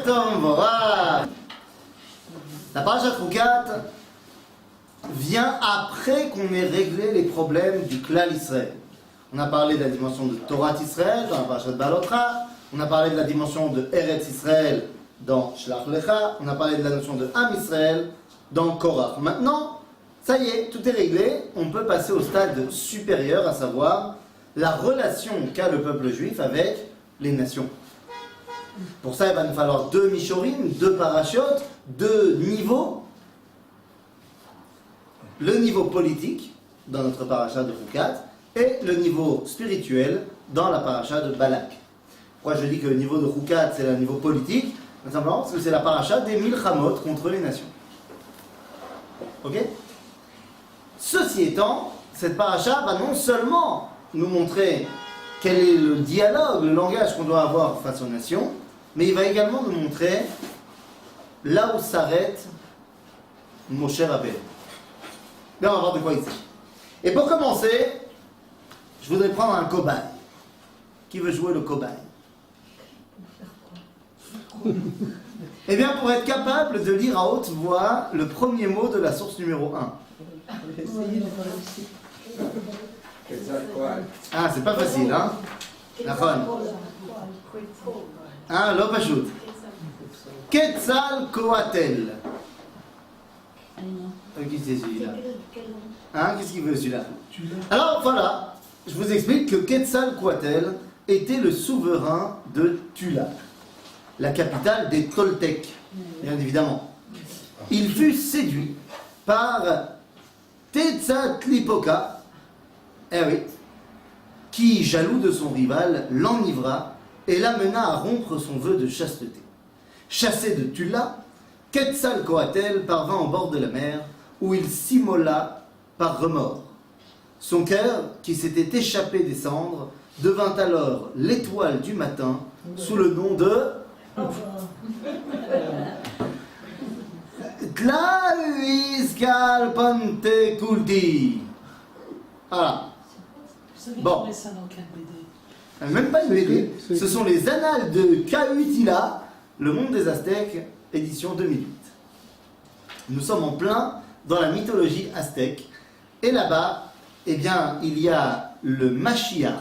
Tov Vorach. La parashat Chukat vient après qu'on ait réglé les problèmes du Klal Israël. On a parlé de la dimension de Torah Israël dans la parashat Balotra, on a parlé de la dimension de Eretz Israël dans Shlach Lecha, on a parlé de la notion de Am Israël dans Korach. Maintenant, ça y est, tout est réglé, on peut passer au stade supérieur, à savoir la relation qu'a le peuple juif avec les nations. Pour ça, il va nous falloir deux Mishorim, deux parachutes, deux niveaux. Le niveau politique, dans notre paracha de Chukat, et le niveau spirituel, dans la paracha de Balak. Pourquoi je dis que le niveau de Chukat, c'est le niveau politique? Tout simplement parce que c'est la paracha des Milchamot contre les nations. Ok? Ceci étant, cette paracha va non seulement nous montrer quel est le dialogue, le langage qu'on doit avoir face aux nations, mais il va également nous montrer là où s'arrête Moshe Rabbeinu. Là, on va voir de quoi il s'agit. Et pour commencer, je voudrais prendre un cobaye. Qui veut jouer le cobaye? Eh bien, pour être capable de lire à haute voix le premier mot de la source numéro 1. Ah, c'est pas facile, hein? D'accord. Ah, l'eau pachout. Quetzal Coatel. Qui c'est celui-là? Hein, qu'est-ce qu'il veut celui-là? Alors voilà, je vous explique que Quetzalcoatl était le souverain de Tula, la capitale des Toltecs, bien évidemment. Il fut séduit par Tezcatlipoca, qui, jaloux de son rival, l'enivra et l'amena à rompre son vœu de chasteté. Chassé de Tula, Quetzalcoatl parvint au bord de la mer, où il s'immola par remords. Son cœur, qui s'était échappé des cendres, devint alors l'étoile du matin, sous le nom de Tlahuizcal Panteculti. Voilà. Bon. Même pas une BD. Ce sont les annales de Cahuitila, le monde des Aztèques, édition 2008. Nous sommes en plein dans la mythologie aztèque. Et là-bas, eh bien, il y a le Mashiach,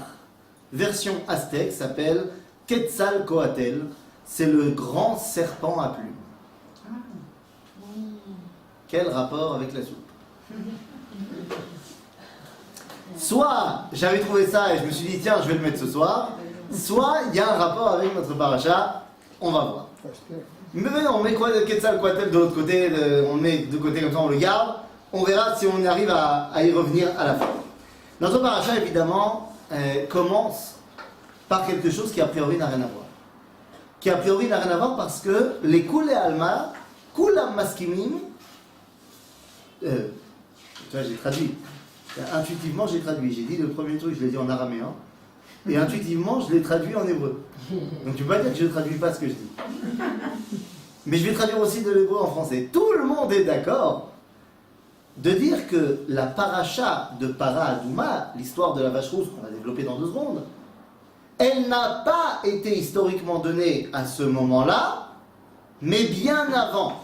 version aztèque, s'appelle Quetzalcoatl. C'est le grand serpent à plumes. Quel rapport avec la soupe? Soit j'avais trouvé ça et je me suis dit tiens, je vais le mettre ce soir, soit il y a un rapport avec notre paracha, on va voir. Mais on met quoi de Quetzalcoatl de l'autre côté, on le met de côté comme ça, on le garde, on verra si on arrive à y revenir à la fin. Notre paracha, évidemment, commence par quelque chose qui a priori n'a rien à voir. Qui a priori n'a rien à voir parce que les Kulei Alma, Kulam Maskimim, tu vois, j'ai traduit. Intuitivement, j'ai traduit. J'ai dit le premier truc, je l'ai dit en araméen. Et intuitivement, je l'ai traduit en hébreu. Donc tu peux pas dire que je ne traduis pas ce que je dis. Mais je vais traduire aussi de l'hébreu en français. Tout le monde est d'accord de dire que la paracha de Para Adouma, l'histoire de la vache rousse qu'on va développer dans 2 secondes, elle n'a pas été historiquement donnée à ce moment-là, mais bien avant.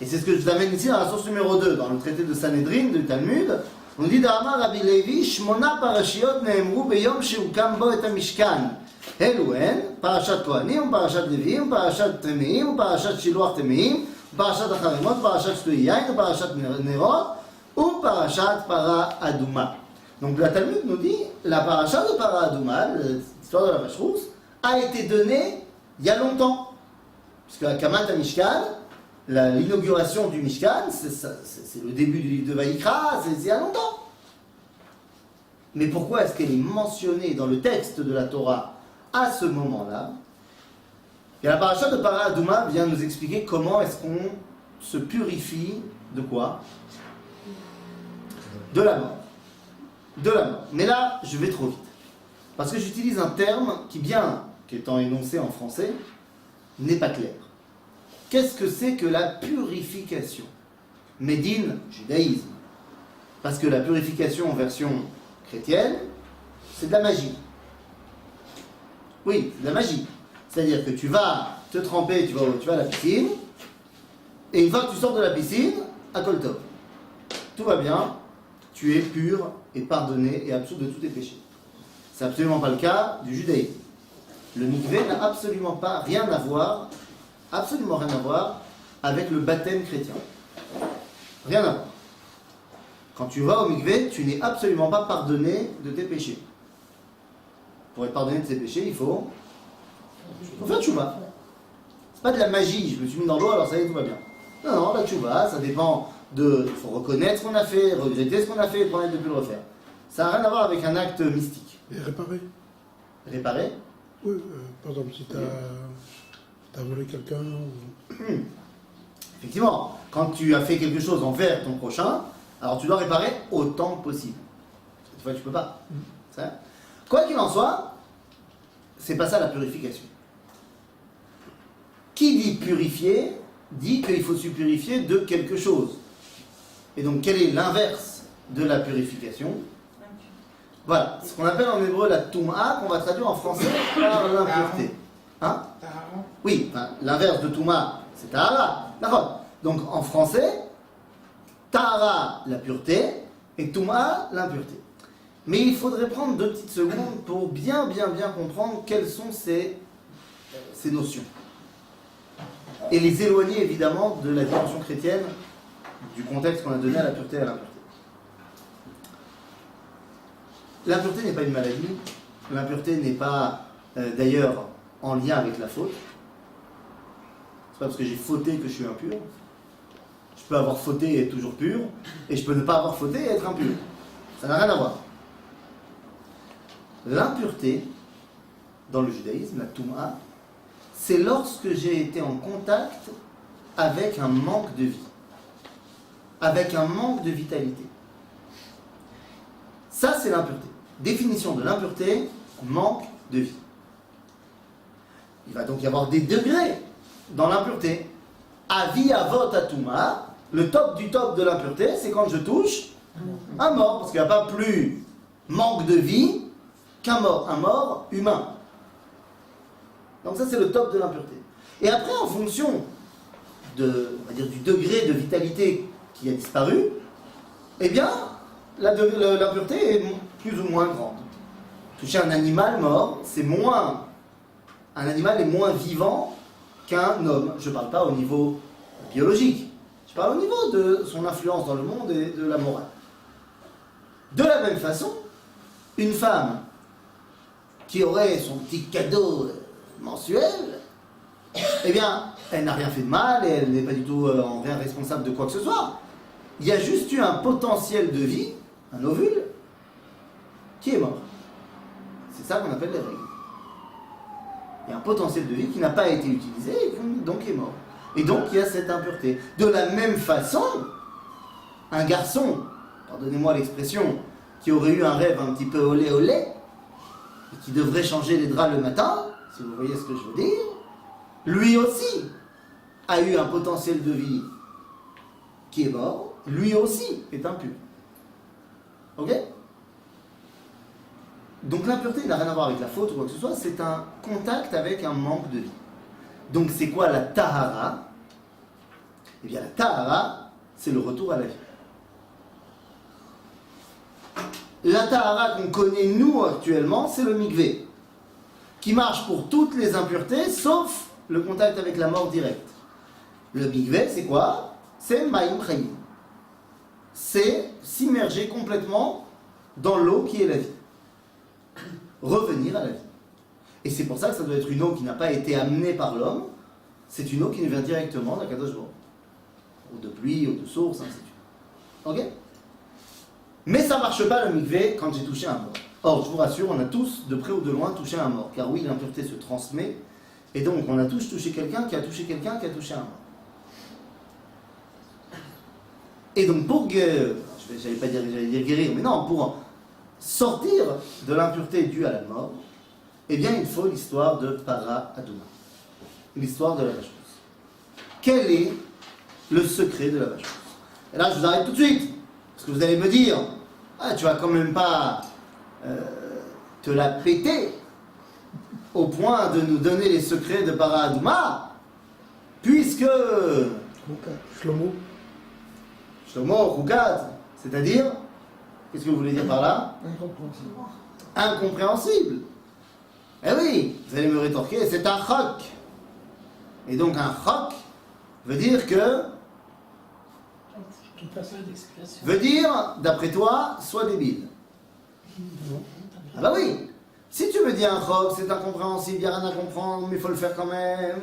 Et c'est ce que je vous amène ici dans la source numéro 2, dans le traité de Sanhedrin, du Talmud. On dit d'Amar Rabbi Levi, Shmona parashiot neemru beyom sheukam bo et hamishkan. Eluhen, parashat Kohanim, parashat Levim, parashat Temeim, parashat Shiluach Temeim, parashat Acharemot, parashat Shtui Yain, parashat Nerot, ou parashat Para Adouma. Donc la Talmud nous dit, la paracha de Para Adouma, l'histoire de la vache rousse, a été donnée il y a longtemps. Parce que Kamat HaMishkan, l'inauguration du Mishkan, c'est le début du livre de Vaïkra, c'est il y a longtemps. Mais pourquoi est-ce qu'elle est mentionnée dans le texte de la Torah à ce moment-là? Et la paracha de Para Adouma vient nous expliquer comment est-ce qu'on se purifie de quoi? De la mort. De la mort. Mais là, je vais trop vite. Parce que j'utilise un terme qui, bien qu'étant énoncé en français, n'est pas clair. Qu'est-ce que c'est que la purification? Médine, judaïsme. Parce que la purification en version chrétienne, c'est de la magie. Oui, c'est de la magie. C'est-à-dire que tu vas te tremper, tu vas à la piscine, et une fois que tu sors de la piscine, à Koltov. Tout va bien, tu es pur et pardonné et absous de tous tes péchés. C'est absolument pas le cas du judaïsme. Le mikvé n'a absolument rien à voir avec le baptême chrétien. Rien à voir. Quand tu vas au mikvé, tu n'es absolument pas pardonné de tes péchés. Pour être pardonné de ses péchés, il faut faire tchouva. C'est pas de la magie, je me suis mis dans l'eau, alors ça y est, tout va bien. Non, la tchouva, ça dépend de... Il faut reconnaître ce qu'on a fait, regretter ce qu'on a fait et promettre de ne plus le refaire. Ça n'a rien à voir avec un acte mystique. Et réparer. Réparer? Oui, par exemple, si tu as volé quelqu'un ou... Effectivement, quand tu as fait quelque chose envers ton prochain, alors tu dois réparer autant que possible. Des fois, tu ne peux pas. Ça. Quoi qu'il en soit, c'est pas ça la purification. Qui dit purifier, dit qu'il faut se purifier de quelque chose. Et donc, quel est l'inverse de la purification? Voilà, ce qu'on appelle en hébreu la touma, qu'on va traduire en français par l'impureté. Hein? Oui, enfin, l'inverse de touma, c'est tahara. D'accord. Donc, en français, tahara, la pureté, et touma, l'impureté. Mais il faudrait prendre 2 petites secondes pour bien comprendre quelles sont ces notions. Et les éloigner évidemment de la dimension chrétienne, du contexte qu'on a donné à la pureté et à l'impureté. L'impureté n'est pas une maladie, l'impureté n'est pas d'ailleurs en lien avec la faute. C'est pas parce que j'ai fauté que je suis impur. Je peux avoir fauté et être toujours pur, et je peux ne pas avoir fauté et être impur. Ça n'a rien à voir. L'impureté, dans le judaïsme, la touma, c'est lorsque j'ai été en contact avec un manque de vie, avec un manque de vitalité. Ça, c'est l'impureté. Définition de l'impureté, manque de vie. Il va donc y avoir des degrés dans l'impureté. Avi avot atuma, le top du top de l'impureté, c'est quand je touche un mort, parce qu'il n'y a pas plus manque de vie qu'un mort, un mort humain. Donc ça, c'est le top de l'impureté. Et après, en fonction on va dire, du degré de vitalité qui a disparu, eh bien, l'impureté est plus ou moins grande. Toucher un animal mort, c'est moins... Un animal est moins vivant qu'un homme. Je ne parle pas au niveau biologique. Je parle au niveau de son influence dans le monde et de la morale. De la même façon, une femme qui aurait son petit cadeau mensuel, eh bien, elle n'a rien fait de mal et elle n'est pas du tout en rien responsable de quoi que ce soit. Il y a juste eu un potentiel de vie, un ovule, qui est mort. C'est ça qu'on appelle les règles. Il y a un potentiel de vie qui n'a pas été utilisé et qui donc est mort. Et donc il y a cette impureté. De la même façon, un garçon, pardonnez-moi l'expression, qui aurait eu un rêve un petit peu olé olé, et qui devrait changer les draps le matin, si vous voyez ce que je veux dire, lui aussi a eu un potentiel de vie qui est mort, lui aussi est impur. Ok? Donc l'impureté n'a rien à voir avec la faute ou quoi que ce soit, c'est un contact avec un manque de vie. Donc c'est quoi la tahara? Eh bien la tahara, c'est le retour à la vie. La tahara qu'on connaît nous actuellement, c'est le mikvé, qui marche pour toutes les impuretés, sauf le contact avec la mort directe. Le mikvé, c'est quoi? C'est maïm chayim. C'est s'immerger complètement dans l'eau qui est la vie. Revenir à la vie. Et c'est pour ça que ça doit être une eau qui n'a pas été amenée par l'homme, c'est une eau qui nous vient directement d'Akadosh Baruch Hu. Ou de pluie, ou de source, ainsi de suite. Ok? Mais ça ne marche pas le mikvé quand j'ai touché un mort. Or, je vous rassure, on a tous, de près ou de loin, touché un mort. Car oui, l'impureté se transmet, et donc on a tous touché quelqu'un qui a touché quelqu'un qui a touché un mort. Et donc pour guérir, j'allais dire guérir, mais non, pour sortir de l'impureté due à la mort, eh bien il faut l'histoire de Para Aduma, l'histoire de la vache rousse. Quel est le secret de la vache rousse? Et là je vous arrête tout de suite, parce que vous allez me dire, ah, tu vas quand même pas te la péter. au point de nous donner les secrets de Para Aduma, puisque Shlomo. Shlomo, Roukat, c'est-à-dire, qu'est-ce que vous voulez dire par là? Incompréhensible. Incompréhensible. Eh oui, vous allez me rétorquer, c'est un chok. Et donc un chok veut dire que, veut dire, d'après toi, sois débile. Ah bah oui, si tu me dis un chok, c'est incompréhensible, il n'y a rien à comprendre, mais il faut le faire quand même.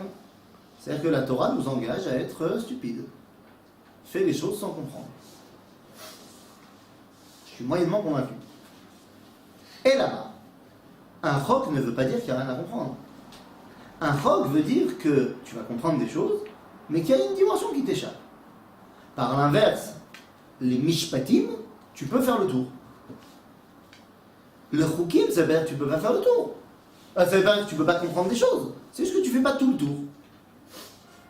C'est-à-dire que la Torah nous engage à être stupide. Fais les choses sans comprendre. Je suis moyennement convaincu. Et là-bas, un chok ne veut pas dire qu'il n'y a rien à comprendre. Un chok veut dire que tu vas comprendre des choses, mais qu'il y a une dimension qui t'échappe. Par l'inverse, les mishpatim, tu peux faire le tour. Le chukim, ça veut dire que tu peux pas faire le tour. Ça veut pas dire que tu peux pas comprendre des choses. C'est juste que tu fais pas tout le tour.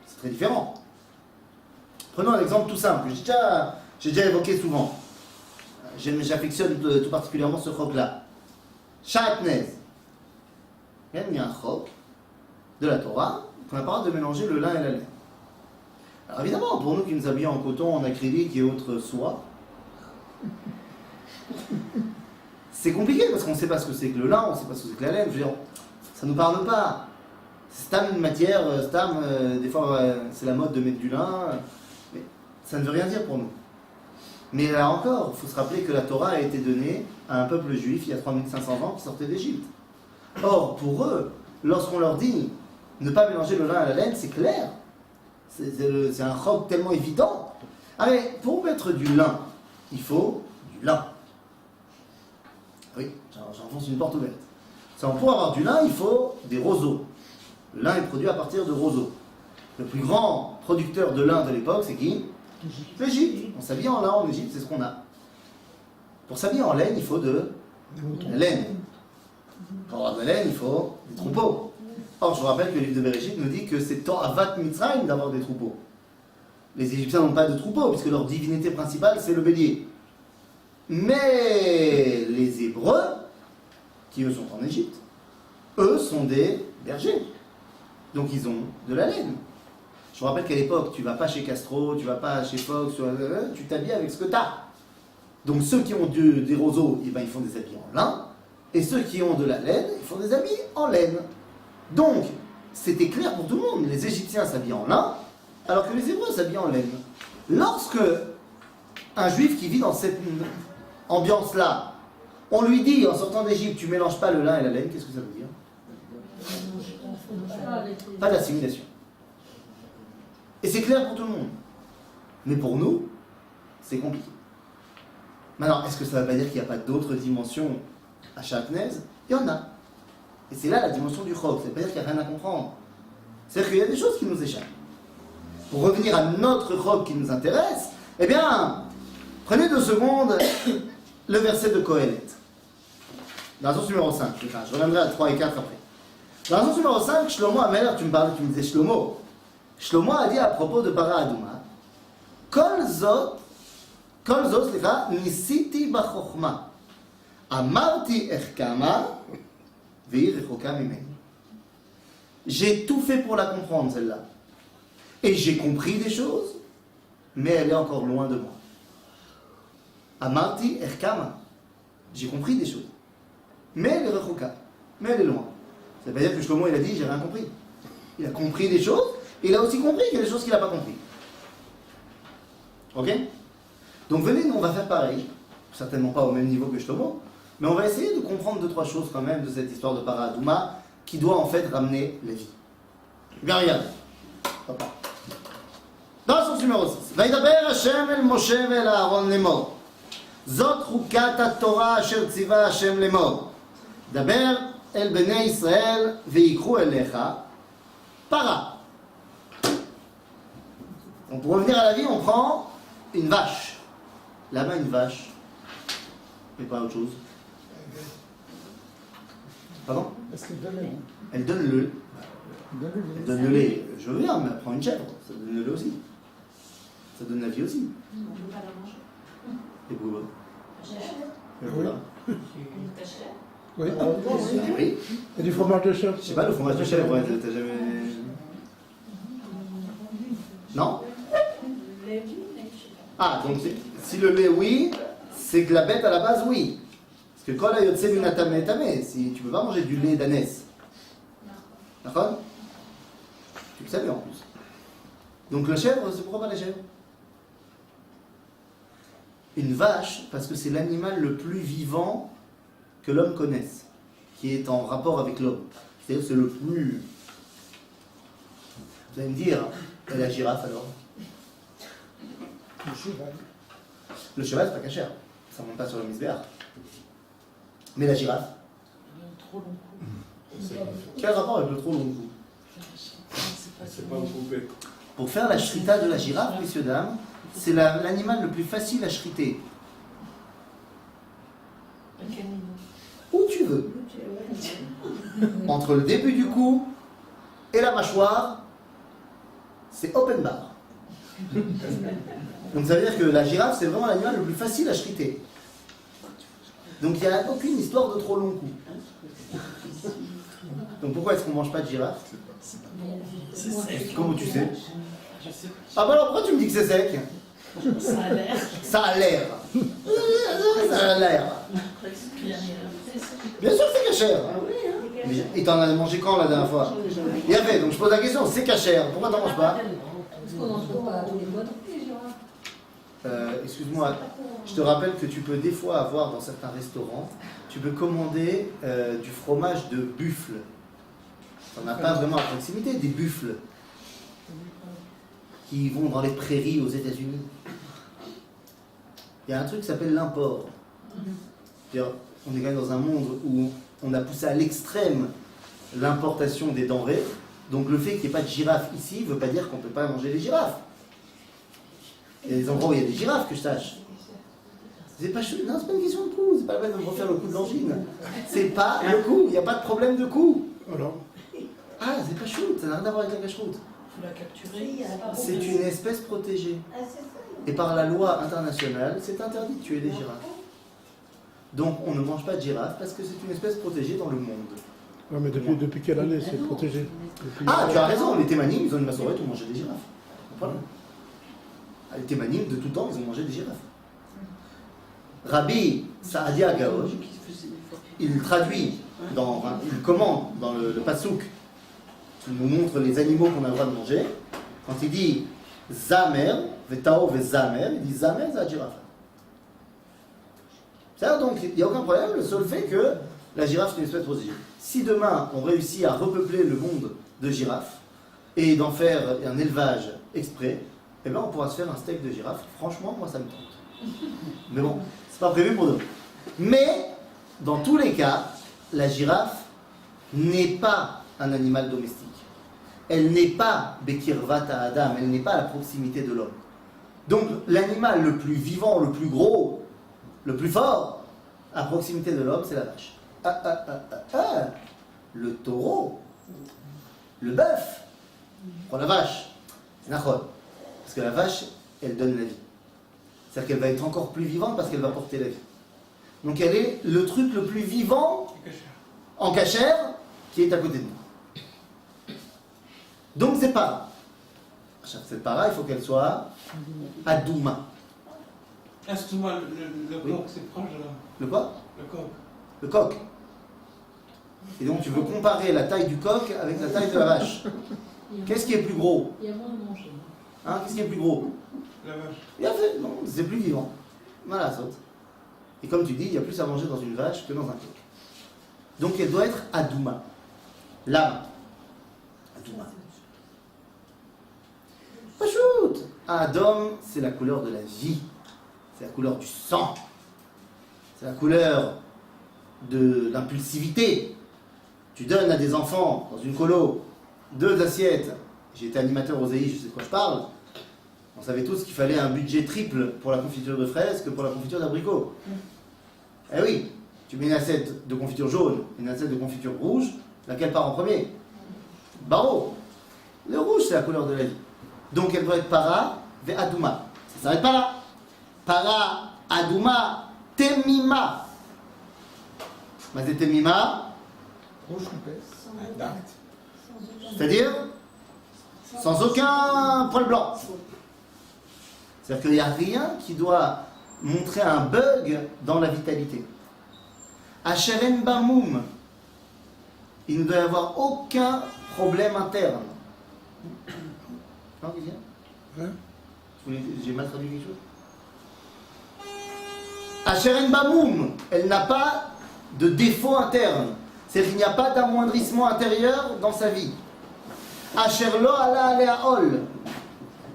C'est très différent. Prenons un exemple tout simple, que j'ai déjà évoqué souvent. J'affectionne tout particulièrement ce chok-là. Shatnez. Il y a un chok de la Torah qu'on a pas le droit de mélanger le lin et la laine. Alors évidemment, pour nous qui nous habillons en coton, en acrylique et autres soie, c'est compliqué parce qu'on ne sait pas ce que c'est que le lin, on ne sait pas ce que c'est que la laine. Je veux dire, ça ne nous parle pas. C'est une matière, des fois c'est la mode de mettre du lin, mais ça ne veut rien dire pour nous. Mais là encore, il faut se rappeler que la Torah a été donnée à un peuple juif il y a 3500 ans qui sortait d'Égypte. Or, pour eux, lorsqu'on leur dit ne pas mélanger le lin à la laine, c'est clair. C'est un chok tellement évident. Allez, pour mettre du lin, il faut du lin. Oui, j'enfonce une porte ouverte. Pour avoir du lin, il faut des roseaux. Le lin est produit à partir de roseaux. Le plus grand producteur de lin de l'époque, c'est qui? L'Égypte. On s'habille en lin en Égypte, c'est ce qu'on a. Pour s'habiller en laine, il faut de la laine. Pour avoir de la laine, il faut des troupeaux. Or, je vous rappelle que le livre de Bereshit nous dit que c'est To'avat Mitzrayim d'avoir des troupeaux. Les Égyptiens n'ont pas de troupeaux, puisque leur divinité principale, c'est le bélier. Mais les Hébreux, qui eux sont en Égypte, eux sont des bergers. Donc ils ont de la laine. Je vous rappelle qu'à l'époque, tu vas pas chez Castro, tu vas pas chez Fox, tu t'habilles avec ce que tu as. Donc ceux qui ont des roseaux, eh ben, ils font des habits en lin, et ceux qui ont de la laine, ils font des habits en laine. Donc, c'était clair pour tout le monde. Les Égyptiens s'habillent en lin, alors que les Hébreux s'habillent en laine. Lorsque un Juif qui vit dans cette ambiance-là, on lui dit en sortant d'Égypte, tu mélanges pas le lin et la laine, qu'est-ce que ça veut dire? Pas d'assimilation. Et c'est clair pour tout le monde. Mais pour nous, c'est compliqué. Maintenant, est-ce que ça ne veut pas dire qu'il n'y a pas d'autres dimensions à Shatnez? Il y en a. Et c'est là la dimension du chok. Ça ne veut pas dire qu'il n'y a rien à comprendre. C'est-à-dire qu'il y a des choses qui nous échappent. Pour revenir à notre chok qui nous intéresse, eh bien, prenez 2 secondes le verset de Kohelet. Dans la source numéro 5. Je reviendrai à 3 et 4 après. Dans la source numéro 5, Shlomo Amelech, tu me disais Shlomo. Shlomo a dit à propos de Para Aduma, Kol zot, nisiti bachokma, amarti echkama, ve'ir rechoka mimeni. J'ai tout fait pour la comprendre, celle-là. Et j'ai compris des choses, mais elle est encore loin de moi. Amarti echkama. J'ai compris des choses. Mais elle est rechoka. Mais elle est loin. Ça veut dire que Shlomo, il a dit, j'ai rien compris. Il a compris des choses, et il a aussi compris qu'il y a des choses qu'il n'a pas compris. Ok? Donc venez, nous on va faire pareil. Certainement pas au même niveau que Shlomo, mais on va essayer de comprendre 2-3 choses quand même de cette histoire de Para Aduma qui doit en fait ramener la vie. Bien, regardez. Papa. Dans la source numéro 6. Vaïdaber Hashem el Moshe vel Aaron lemor. Zot chukat ha-Torah asher tziva Hashem lemor. Daber el bnei Israël veikru elecha para. Donc pour revenir à la vie, on prend une vache. Là-bas, une vache. Mais pas autre chose. Pardon? Elle donne le lait. Elle donne le lait. Je veux bien, mais elle prend une chèvre. Ça donne le lait aussi. Ça donne la vie aussi. On ne peut pas la manger. Et pourquoi? J'achète. Et voilà. Une tachette. Oui. Oui. Et du fromage de chèvre. Je sais pas, le fromage de chèvre, ouais, t'as jamais... Non? Ah, donc si le lait, oui, c'est que la bête à la base, oui. Parce que quand la yotse minatame tame, si tu peux pas manger du lait d'ânesse. D'accord? Tu le savais en plus. Donc la chèvre, c'est pourquoi pas la chèvre? Une vache, parce que c'est l'animal le plus vivant que l'homme connaisse, qui est en rapport avec l'homme. C'est-à-dire c'est le plus... Vous allez me dire, et la girafe alors? Le cheval. Le cheval, c'est pas cachère. Ça monte pas sur le misbéach. Mais la girafe? Trop long coup. Quel rapport avec le trop long cou? C'est pas un poupée. Pour faire la shrita de la girafe, messieurs, dames, c'est l'animal le plus facile à shriter. Où tu veux. Entre le début du cou et la mâchoire, c'est open bar. Donc ça veut dire que la girafe, c'est vraiment l'animal le plus facile à shriter. Donc il n'y a aucune histoire de trop long cou. Donc pourquoi est-ce qu'on ne mange pas de girafe? Comment tu sais? Ah bah alors pourquoi tu me dis que c'est sec? Ça a l'air. Ça a l'air. Ça a l'air. Bien sûr que c'est cachère. Mais il t'en a mangé quand la dernière fois? Il y avait, donc je pose la question, c'est cachère, pourquoi t'en manges pas? Parce qu'on n'en trouve pas tous les mois non plus, girafes. Excuse-moi, je te rappelle que tu peux des fois avoir dans certains restaurants, tu peux commander du fromage de buffle. On n'a pas vraiment à proximité, des buffles qui vont dans les prairies aux États-Unis. Il y a un truc qui s'appelle l'import. C'est-à-dire, on est quand même dans un monde où on a poussé à l'extrême l'importation des denrées. Donc le fait qu'il n'y ait pas de girafe ici ne veut pas dire qu'on ne peut pas manger des girafes. Il y a des endroits où il y a des girafes, que je sache. C'est pas, non, c'est pas une question de coût, c'est pas la peine de me refaire le coup de l'angine. C'est pas le coût, il n'y a pas de problème de coût. Alors, Ah, c'est pas shoot, ça n'a rien à voir avec la cache-route. Faut la capturer. C'est une espèce protégée. Et par la loi internationale, c'est interdit de tuer des girafes. Donc on ne mange pas de girafes parce que c'est une espèce protégée dans le monde. ouais, mais depuis quelle année c'est protégé? Ah, tu as raison, les Thémanim, ils ont une massorette où manger des girafes. Pas de problème. Ah, les Thémanim, de tout temps, ils ont mangé des girafes. Rabbi Saadia Gaon, il traduit, il commande dans le Passouk, qui nous montre les animaux qu'on a le droit de manger. Quand il dit Zamer, Vetao Vezamer, il dit Zamer, c'est la girafe. C'est-à-dire donc, il n'y a aucun problème, le seul fait que la girafe c'est une espèce protégée. Si demain on réussit à repeupler le monde de girafes et d'en faire un élevage exprès, eh bien on pourra se faire un steak de girafe. Franchement, moi ça me tente. Mais bon, c'est pas prévu pour demain. Mais, dans tous les cas, la girafe n'est pas un animal domestique. Elle n'est pas Bekirvat Adam, elle n'est pas à la proximité de l'homme. Donc l'animal le plus vivant, le plus gros, le plus fort, à proximité de l'homme, c'est la vache. Le taureau, le bœuf, prends la vache, c'est Nachon. Parce que la vache, elle donne la vie. C'est-à-dire qu'elle va être encore plus vivante parce qu'elle va porter la vie. Donc elle est le truc le plus vivant en cachère qui est à côté de nous. Donc c'est pas. Cette para, il faut qu'elle soit adouma. Est-ce que le Oui. coq, c'est proche là? Le quoi? Le coq. Le coq. Et donc tu veux comparer la taille du coq avec la taille de la vache. Qu'est-ce qui est plus gros? Il y a moins à manger. Hein? Qu'est-ce qui est plus gros? La vache. Il y a fait, non, c'est plus vivant. Voilà, saute. Et comme tu dis, il y a plus à manger dans une vache que dans un coq. Donc elle doit être adouma. L'âme. Adouma. Pas shoot. Adam, c'est la couleur de la vie. C'est la couleur du sang. C'est la couleur de l'impulsivité. Tu donnes à des enfants, dans une colo, 2 assiettes. J'ai été animateur aux EI, je sais de quoi je parle. On savait tous qu'il fallait un budget triple pour la confiture de fraises que pour la confiture d'abricot. Eh oui, tu mets une assiette de confiture jaune et une assiette de confiture rouge, laquelle part en premier? Barreau. Le rouge, c'est la couleur de la vie. Donc elle doit être para ve adouma. Ça s'arrête pas là. Para, adouma, temima. Mazetemima, rouge complet. Date. c'est-à-dire sans aucun poil blanc. C'est-à-dire qu'il n'y a rien qui doit montrer un bug dans la vitalité. Asheren Bamoum, il ne doit y avoir aucun problème interne. Non, Viviane? Hein? J'ai mal traduit quelque chose. Asheren Bamoum, elle n'a pas de défaut interne. C'est-à-dire qu'il n'y a pas d'amoindrissement intérieur dans sa vie. Asherlo ala alea ol,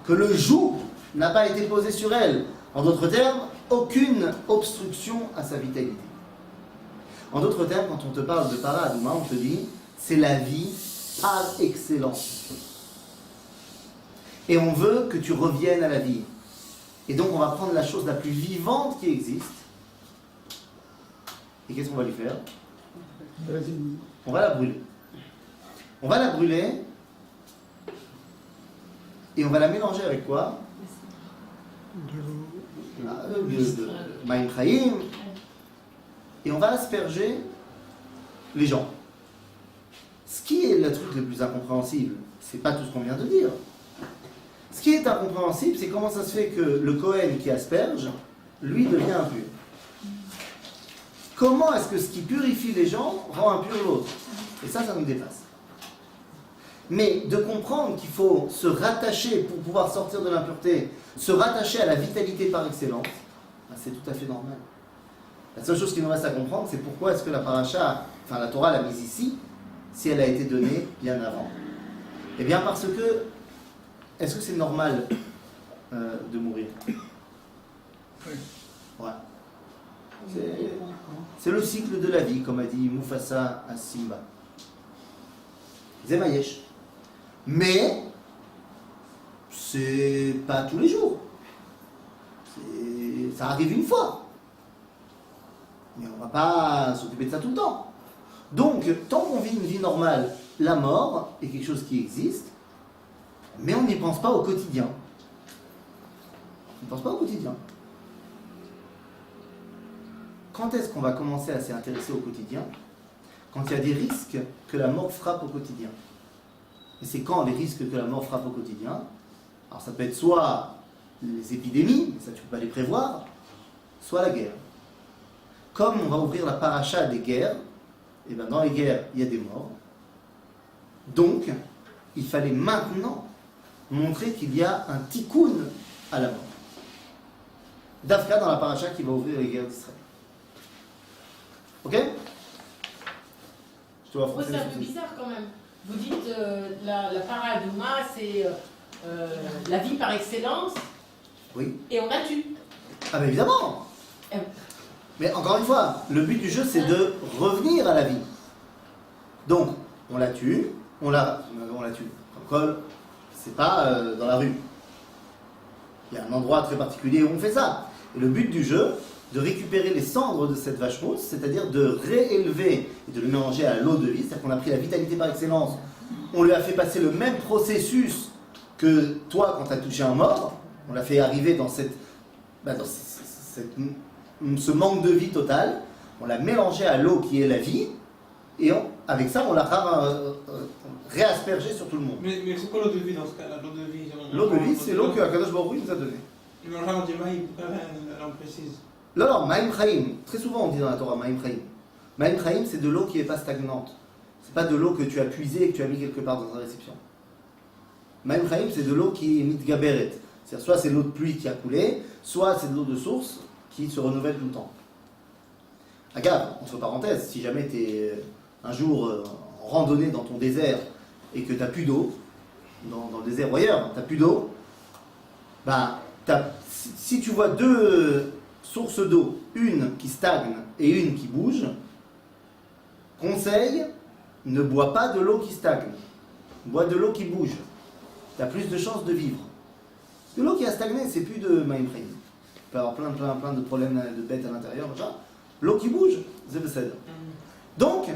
que le joug n'a pas été posé sur elle. En d'autres termes, aucune obstruction à sa vitalité. En d'autres termes, quand on te parle de para adouma, on te dit c'est la vie par excellence. Et on veut que tu reviennes à la vie. Et donc on va prendre la chose la plus vivante qui existe. Et qu'est-ce qu'on va lui faire? On va la brûler. On va la brûler. Et on va la mélanger avec quoi? De Maïm Chaim. Et on va asperger les gens. Ce qui est le truc le plus incompréhensible, c'est pas tout ce qu'on vient de dire. Ce qui est incompréhensible, c'est comment ça se fait que le Kohen qui asperge, lui devient impur. Comment est-ce que ce qui purifie les gens rend impur l'autre? Et ça nous dépasse. Mais de comprendre qu'il faut se rattacher pour pouvoir sortir de l'impureté, se rattacher à la vitalité par excellence, c'est tout à fait normal. La seule chose qui nous reste à comprendre, c'est pourquoi est-ce que la paracha, enfin la Torah l'a mise ici, si elle a été donnée bien avant. Eh bien parce que, est-ce que c'est normal de mourir? Ouais. C'est le cycle de la vie, comme a dit Mufasa à Simba. Zemayesh. Mais, c'est pas tous les jours. Ça arrive une fois. Mais on va pas s'occuper de ça tout le temps. Donc, tant qu'on vit une vie normale, la mort est quelque chose qui existe, mais on n'y pense pas au quotidien. On ne pense pas au quotidien. Quand est-ce qu'on va commencer à s'y intéresser au quotidien? Quand il y a des risques que la mort frappe au quotidien. Et c'est quand les risques que la mort frappe au quotidien? Alors ça peut être soit les épidémies, mais ça tu ne peux pas les prévoir, soit la guerre. Comme on va ouvrir la paracha des guerres, et bien dans les guerres, il y a des morts. Donc, il fallait maintenant montrer qu'il y a un tikkun à la mort. Dafka dans la paracha qui va ouvrir les guerres d'Israël. Ok? Je te vois Moi, c'est un peu bizarre quand même. Vous dites la paradouma, c'est la vie par excellence. Oui. Et on la tue. Ah mais évidemment. Mais encore une fois, le but du jeu c'est de revenir à la vie. Donc, on la tue, on la tue. Comme c'est pas dans la rue. Il y a un endroit très particulier où on fait ça. Et le but du jeu, de récupérer les cendres de cette vache rousse, c'est-à-dire de réélever et de le mélanger à l'eau de vie, c'est-à-dire qu'on a pris la vitalité par excellence, on lui a fait passer le même processus que toi quand tu as touché un mort, on l'a fait arriver dans ce manque de vie total, on l'a mélangé à l'eau qui est la vie, et avec ça on l'a réaspergé sur tout le monde. Mais c'est quoi l'eau de vie dans ce cas-là? L'eau de vie, c'est l'eau que Akadosh Baruch Hu nous a donnée. Mais on dit maïm, pourquoi elle en précise? Non, Maïm Chaim. Très souvent on dit dans la Torah Maïm Chaim. Maïm Chaim, c'est de l'eau qui n'est pas stagnante. C'est pas de l'eau que tu as puisée et que tu as mis quelque part dans un récipient. Maïm Chaim, c'est de l'eau qui est mitgaberet. C'est-à-dire soit c'est l'eau de pluie qui a coulé, soit c'est de l'eau de source qui se renouvelle tout le temps. Agave, entre parenthèses, si jamais tu es un jour en randonnée dans ton désert et que tu n'as plus d'eau, dans le désert ou ailleurs, tu n'as plus d'eau, bah, si tu vois deux sources d'eau, une qui stagne et une qui bouge, conseil, ne bois pas de l'eau qui stagne, bois de l'eau qui bouge. Tu as plus de chances de vivre. Parce que l'eau qui a stagné, c'est plus de Maïm Chaim. Tu peux avoir plein de problèmes de bêtes à l'intérieur, machin. L'eau qui bouge, c'est le. Donc,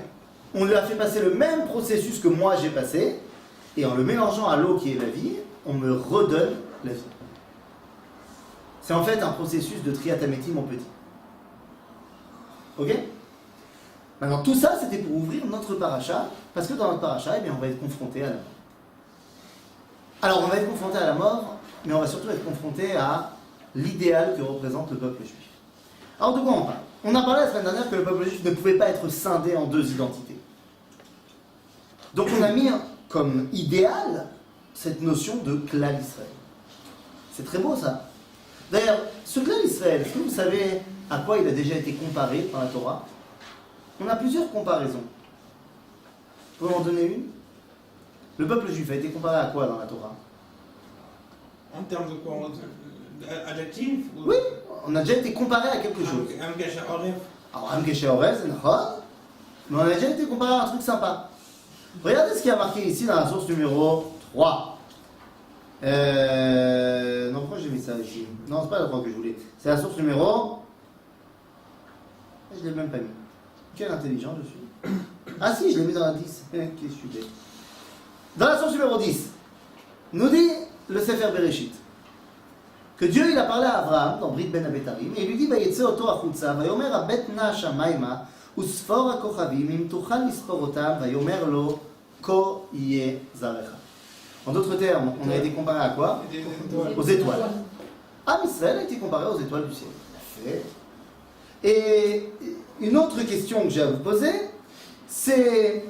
on lui a fait passer le même processus que moi j'ai passé, et en le mélangeant à l'eau qui est la vie, on me redonne la vie. C'est en fait un processus de triatamétie, mon petit. Ok? Maintenant, tout ça, c'était pour ouvrir notre paracha, parce que dans notre paracha, eh bien, on va être confronté à la mort. Alors, on va être confronté à la mort, mais on va surtout être confronté à l'idéal que représente le peuple juif. Alors, de quoi on parle? On a parlé la semaine dernière que le peuple juif ne pouvait pas être scindé en deux identités. Donc, on a mis comme idéal cette notion de clan Israël. C'est très beau, ça. D'ailleurs, ce clan Israël, est-ce que vous savez à quoi il a déjà été comparé dans la Torah? On a plusieurs comparaisons. Vous pouvez en donner une? Le peuple juif a été comparé à quoi dans la Torah? En termes de quoi? Adjectif? Oui, on a déjà été comparé à quelque chose. Un gâchis horrible. Alors, Am Geshe Orez, mais on a déjà été comparé à un truc sympa. Regardez ce qui a marqué ici dans la source numéro 3. Non, pourquoi j'ai mis ça ici? Non, c'est pas la 3 que je voulais. C'est la source numéro... Je l'ai même pas mis. Quel intelligent je suis. Ah si, je l'ai mis dans la 10. Qu'est-ce que je suis bête. Dans la source numéro 10, nous dit le Sefer Bereshit que Dieu il a parlé à Abraham dans Brit Ben Abetarim et il lui dit Vayetze oto achutza vayomer abet na shamayma usfor hakochavim im tuchal lispor otam vayomer lo ko yeh zarecha. En d'autres termes, on a été comparé à quoi? Aux étoiles. Am Israël a été comparé aux étoiles du ciel. Parfait. Et une autre question que j'ai à vous poser, c'est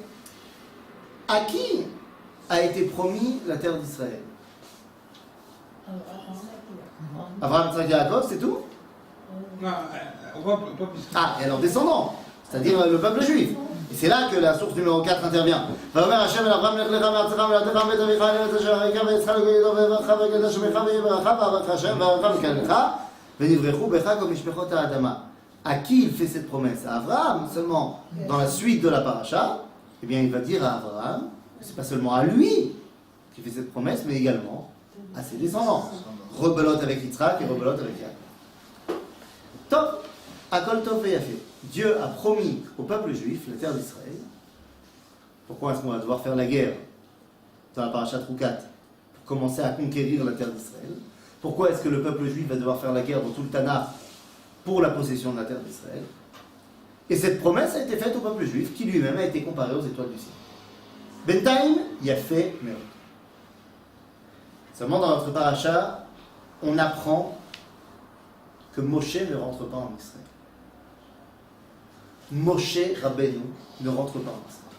à qui a été promis la terre d'Israël? Abraham, Yitzhak, Yaakov, c'est tout? Non, pas plus. Ah, et leurs descendants, c'est-à-dire le peuple juif. Et c'est là que la source numéro 4 intervient. Vayomer Hashem el Abraham lech lecha me'artzecha me'moladecha me'beit avicha לארץ אשר אראך ויצחק וגידו ויברכך ויקדש שמך ויהי ברכה ויברך Hashem ויברכך מקנאך ונברכו בך כל משפחות האדמה. À qui il fait cette promesse? À Abraham, seulement dans la suite de la paracha, eh bien il va dire à Abraham, c'est pas seulement à lui qui fait cette promesse, mais également à ses descendants. Rebelote avec Yitzhak et rebelote avec Yaakov. Top, Akol Tov Veyafé. Dieu a promis au peuple juif la terre d'Israël. Pourquoi est-ce qu'on va devoir faire la guerre dans la paracha Troukat pour commencer à conquérir la terre d'Israël? Pourquoi est-ce que le peuple juif va devoir faire la guerre dans tout le Tanakh pour la possession de la terre d'Israël? Et cette promesse a été faite au peuple juif qui lui-même a été comparé aux étoiles du ciel. Bentaïm, Yafé, Meot. Seulement dans notre paracha, on apprend que Moshe ne rentre pas en Israël. Moshe Rabbeinu ne rentre pas en Israël.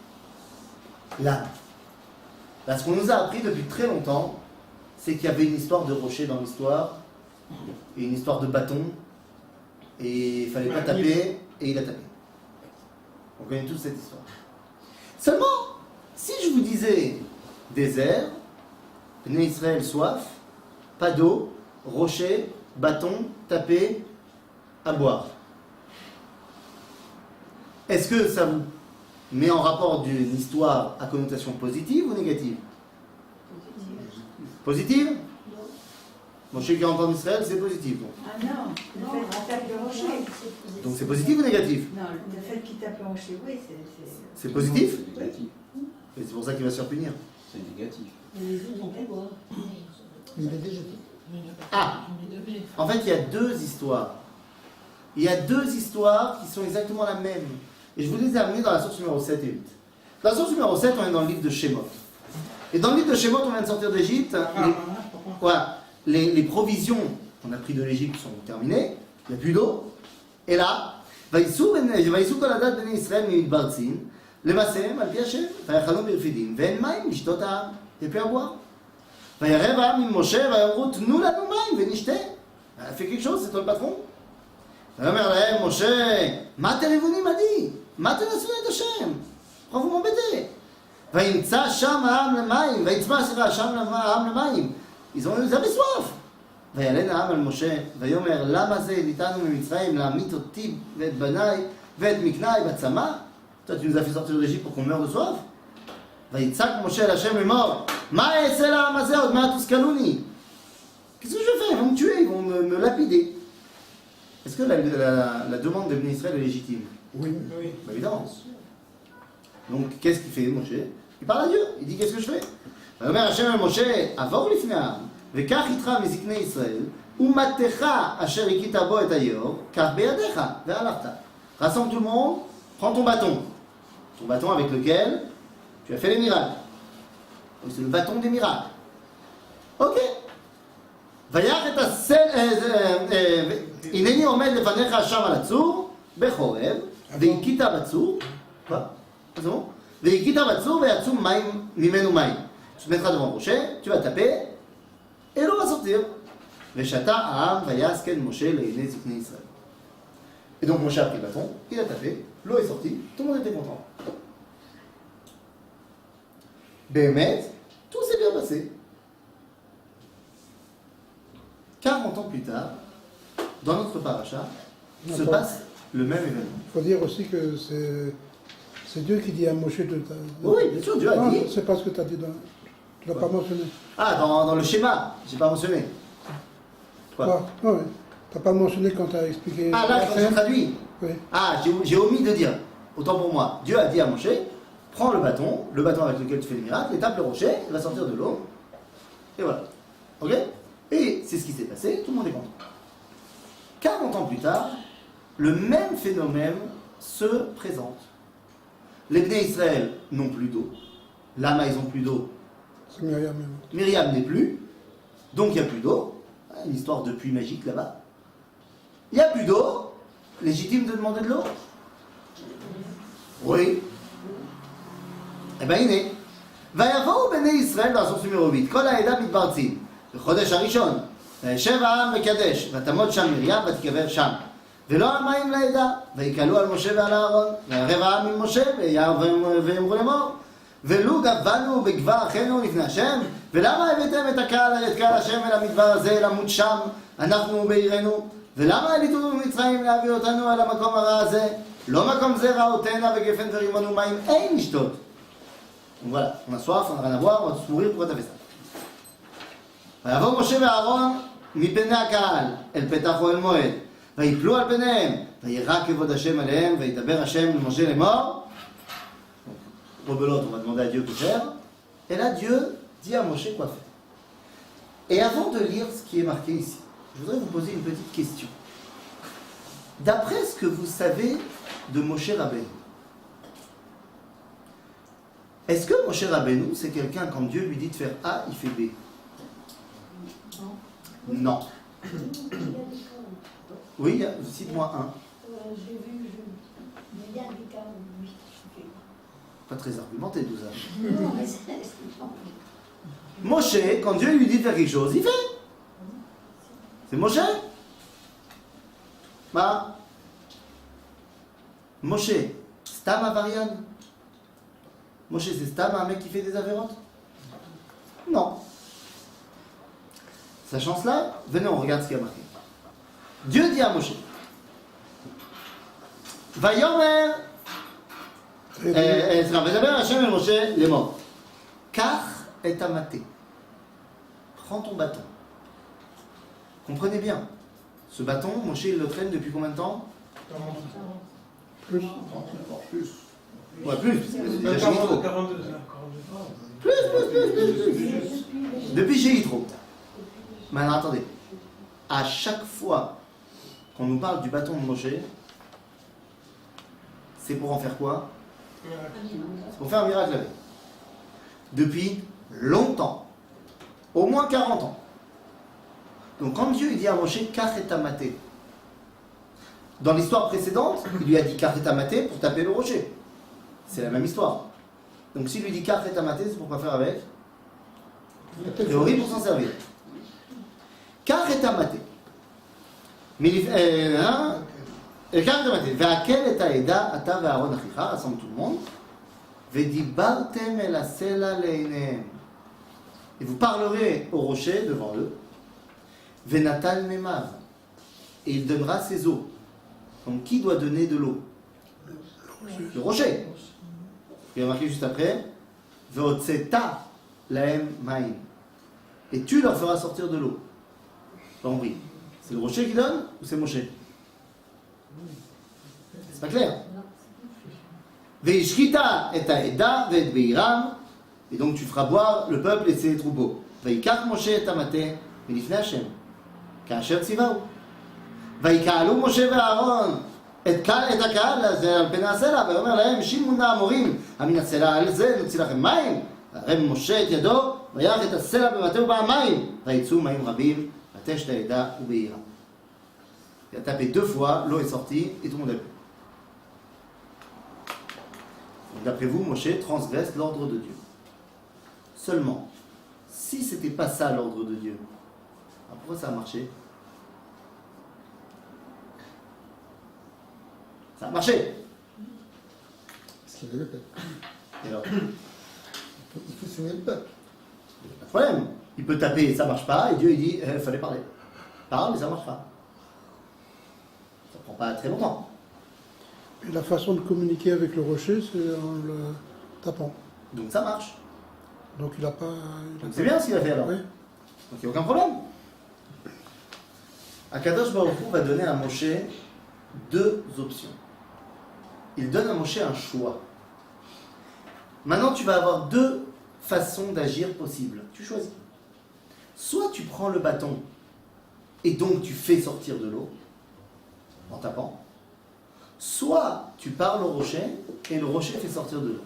Là. Parce qu'on nous a appris depuis très longtemps, c'est qu'il y avait une histoire de rocher dans l'histoire, et une histoire de bâton, et il ne fallait pas taper, et il a tapé. On connaît toute cette histoire. Seulement, si je vous disais désert, Bnei Israël soif, pas d'eau, rocher, bâton, taper, à boire. Est-ce que ça vous met en rapport d'une histoire à connotation positive ou négative? Positive? Moshe qui rentre en Israël, c'est positif. Donc. Ah non, le fait qu'il tape le rocher. Donc c'est positif ou négatif? Non, le fait qu'il tape le rocher, oui, c'est... C'est positif? C'est négatif. Et c'est pour ça qu'il va se faire punir. C'est négatif. Les autres ont fait boire. Il l'a déjà dit. Ah! En fait, il y a deux histoires. Il y a deux histoires qui sont exactement la même. Et je vous les ai amenées dans la source numéro 7 et 8. Dans la source numéro 7, on est dans le livre de Shemot. Et dans le livre de Shemot, on vient de sortir d'Égypte. Voilà, les provisions qu'on a pris de l'Égypte sont terminées. Il n'y a plus d'eau. Et là, ויסעו כל הדת בני ישראל ממדבר צין, למעשיהם על פי השם, ויחנו ברפידים, ואין מים לשתות העם. Il n'y a plus à boire. וירא העם עם משה, ויאמרו תנו לנו מים ונשתה. Elle a fait quelque chose, c'est toi le patron. ויאמר להם משה, מה אתם רבונים עדי? מה תנסו את השם? pourquoi vous m'embêtez? וימצא שם העם למים, ויצמא שם העם למים. Ils ont soif. וילן העם על משה, ויאמר למה זה ניתנו ממצרים להמית אותי ואת בניי ואת מקנאי בצמא? Toi tu nous as fait sortir d'Égypte pour qu'on meure de soif? ויצעק משה אל השם לאמור, מה אעשה לעם הזה עוד מעט תוסכלוני? Qu'est-ce que je vais faire? Ils vont me tuer, ils vont me lapider. Est-ce que la demande de Bnei Israël est légitime? Oui. Bah, évidemment. Donc qu'est-ce qu'il fait Moshe? Il parle à Dieu, il dit qu'est-ce que je fais? ויאמר השם אל משה, עבור לפני העם, וקח איתך מזקני ישראל, ומטך אשר הכית בו את היאור, קח בידיך, והלכת. Rassemble tout le monde, prends ton bâton avec lequel tu as fait les miracles. Donc, c'est le bâton des miracles. Ok. ויח את הנני עומד לפניך שם על הצור בחורב והכית בצור והכית בצור ויצאו מים ממנו מים. Tu te mettras devant Moshe, tu vas taper et l'eau va sortir. ושתה העם ויעש כן משה לעיני זקני ישראל. Et donc Moshe a pris le bâton, il a tapé, l'eau est sortie, tout le monde était content. Béhémet, tout s'est bien passé. 40 ans plus tard, dans notre paracha, se passe le même événement. Il faut dire aussi que c'est Dieu qui dit à Moshe de ta... Oui, bien sûr, Dieu a dit. C'est pas ce que tu as dit tu l'as pas mentionné. Ah, dans le schéma, j'ai pas mentionné. Quoi? Non, oui. Tu n'as pas mentionné quand tu as expliqué. Ah, là, quand j'ai traduit. Oui. Ah, j'ai omis de dire. Autant pour moi. Dieu a dit à Moshe, prends le bâton avec lequel tu fais les miracles, et tape le rocher, il va sortir de l'eau. Et voilà. Ok? Et c'est ce qui s'est passé, tout le monde est content. 40 ans plus tard, le même phénomène se présente. Les Bnei Israël n'ont plus d'eau. Lama, ils n'ont plus d'eau. C'est Myriam. Myriam n'est plus. Donc il n'y a plus d'eau. Une histoire de puits magique là-bas. Il n'y a plus d'eau. Légitime de demander de l'eau? Oui. Eh bien, il est. ויבואו בני ישראל, והסוף numéro 8, כל העדה מתפרצים. בחודש הראשון, וישב העם מקדש, ותעמוד שם מרים ותיקבר שם. ולא המים לעדה, ויקהלו על משה ועל אהרון, וירב העם עם משה, ויאמרו לאמור, ולו גבנו בגבר אחינו לפני השם, ולמה הבאתם את קהל השם אל המדבר הזה, למות שם, אנחנו בעירנו, ולמה העליתונו ממצרים להביא אותנו אל המקום הרע הזה, לא מקום זה רעותנה וגפן ורימון ומים, אין לשתות. Donc voilà, on a soif, on n'a rien à boire, on va tous mourir, pourquoi t'as fait ça? ויבוא משה ואהרון מפני הקהל אל פתח אוהל מועד ויפלו על פניהם וירא כבוד השם עליהם וידבר השם למשה לאמור. Rebelote, on va demander à Dieu que faire. Et là Dieu dit à Moshe quoi faire. Et avant de lire ce qui est marqué ici, je voudrais vous poser une petite question. D'après ce que vous savez de Moshe Rabbeinu, est-ce que Moshe Rabbeinu, c'est quelqu'un, quand Dieu lui dit de faire A, il fait B? Non. Oui, cite-moi un. J'ai vu, il y a des cas où oui. Pas très argumenté tout ça. Non, mais c'est Moshe, quand Dieu lui dit de faire quelque chose, il fait. C'est Moshe. Bah. Moshe, Stam Avarian. Moshe, c'est Stam, un mec qui fait des avérantes? Non. Sachant cela, venez, on regarde ce qu'il y a marqué. Dieu dit à Moshe, Vayomer, Vayomer Hashem et Moshe les morts. Car est amaté. Prends ton bâton. Comprenez bien, ce bâton, Moshe il le traîne depuis combien de temps? Plus. Ouais, plus. Déjà chez Yitro. 42. Plus. Depuis chez Yitro. Maintenant, attendez. À chaque fois qu'on nous parle du bâton de Moshe, c'est pour en faire quoi? C'est pour faire un miracle avec. Depuis longtemps. Au moins 40 ans. Donc quand Dieu il dit à Moshe, Kach et Tamaté. Dans l'histoire précédente, il lui a dit Kach et Tamaté pour taper le rocher. C'est la même histoire. Donc s'il lui dit Kach et Tamaté, c'est pour quoi faire avec? Théorie pour s'en servir. Kach et Tamaté. והקל את העדה, אתה ואהרון אחיך, rassemble tout le monde, ודיברתם אל הסלע לעיניהם. Et vous parlerez au rocher devant eux, ונטל מימיו, et il donnera ses eaux. Donc qui doit donner de l'eau? Le rocher. Il y a marqué juste après, והוצאת להם מים. Et tu leur feras sortir de l'eau. Donc oui, c'est le rocher qui donne ou c'est Moshe? C'est pas clair. Veishkita et Aeda ve'et Beiram, et donc tu feras boire le peuple et ses troupeaux. Vaikach Moshe et Amate ולפני השם, כאשר ציווהו. ויקהלו משה ואהרון את הקהל הזה על פני הסלע, ואומר להם, שימו נא המורים, המן הסלע על זה נוציא לכם מים. והרם משה את ידו, ויח את הסלע במטהו פעמיים, ויצאו מים רבים, ותשת העדה ובעירה. Il a tapé 2 fois, l'eau est sortie et tout le monde a bu. D'après vous, Moshe transgresse l'ordre de Dieu. Seulement, si c'était pas ça l'ordre de Dieu, alors pourquoi ça a marché? Ça a marché. Parce qu'il y avait le peuple. Et alors, Il faut soumettre le peuple. pas de problème. Il peut taper et ça marche pas, et Dieu il dit, fallait parler. Parle et ça marche pas. Ça prend pas très longtemps. Et la façon de communiquer avec le rocher, c'est en le tapant. Donc ça marche. Donc il n'a pas. Donc c'est bien ce qu'il a fait alors. Oui. Donc il n'y a aucun problème. Akadosh Baruch Hu va donner à Moshe 2 options. Il donne à Moshe un choix. Maintenant tu vas avoir 2 façons d'agir possibles. Tu choisis. Soit tu prends le bâton et donc tu fais sortir de l'eau en tapant. Soit tu parles au rocher et le rocher fait sortir de l'eau.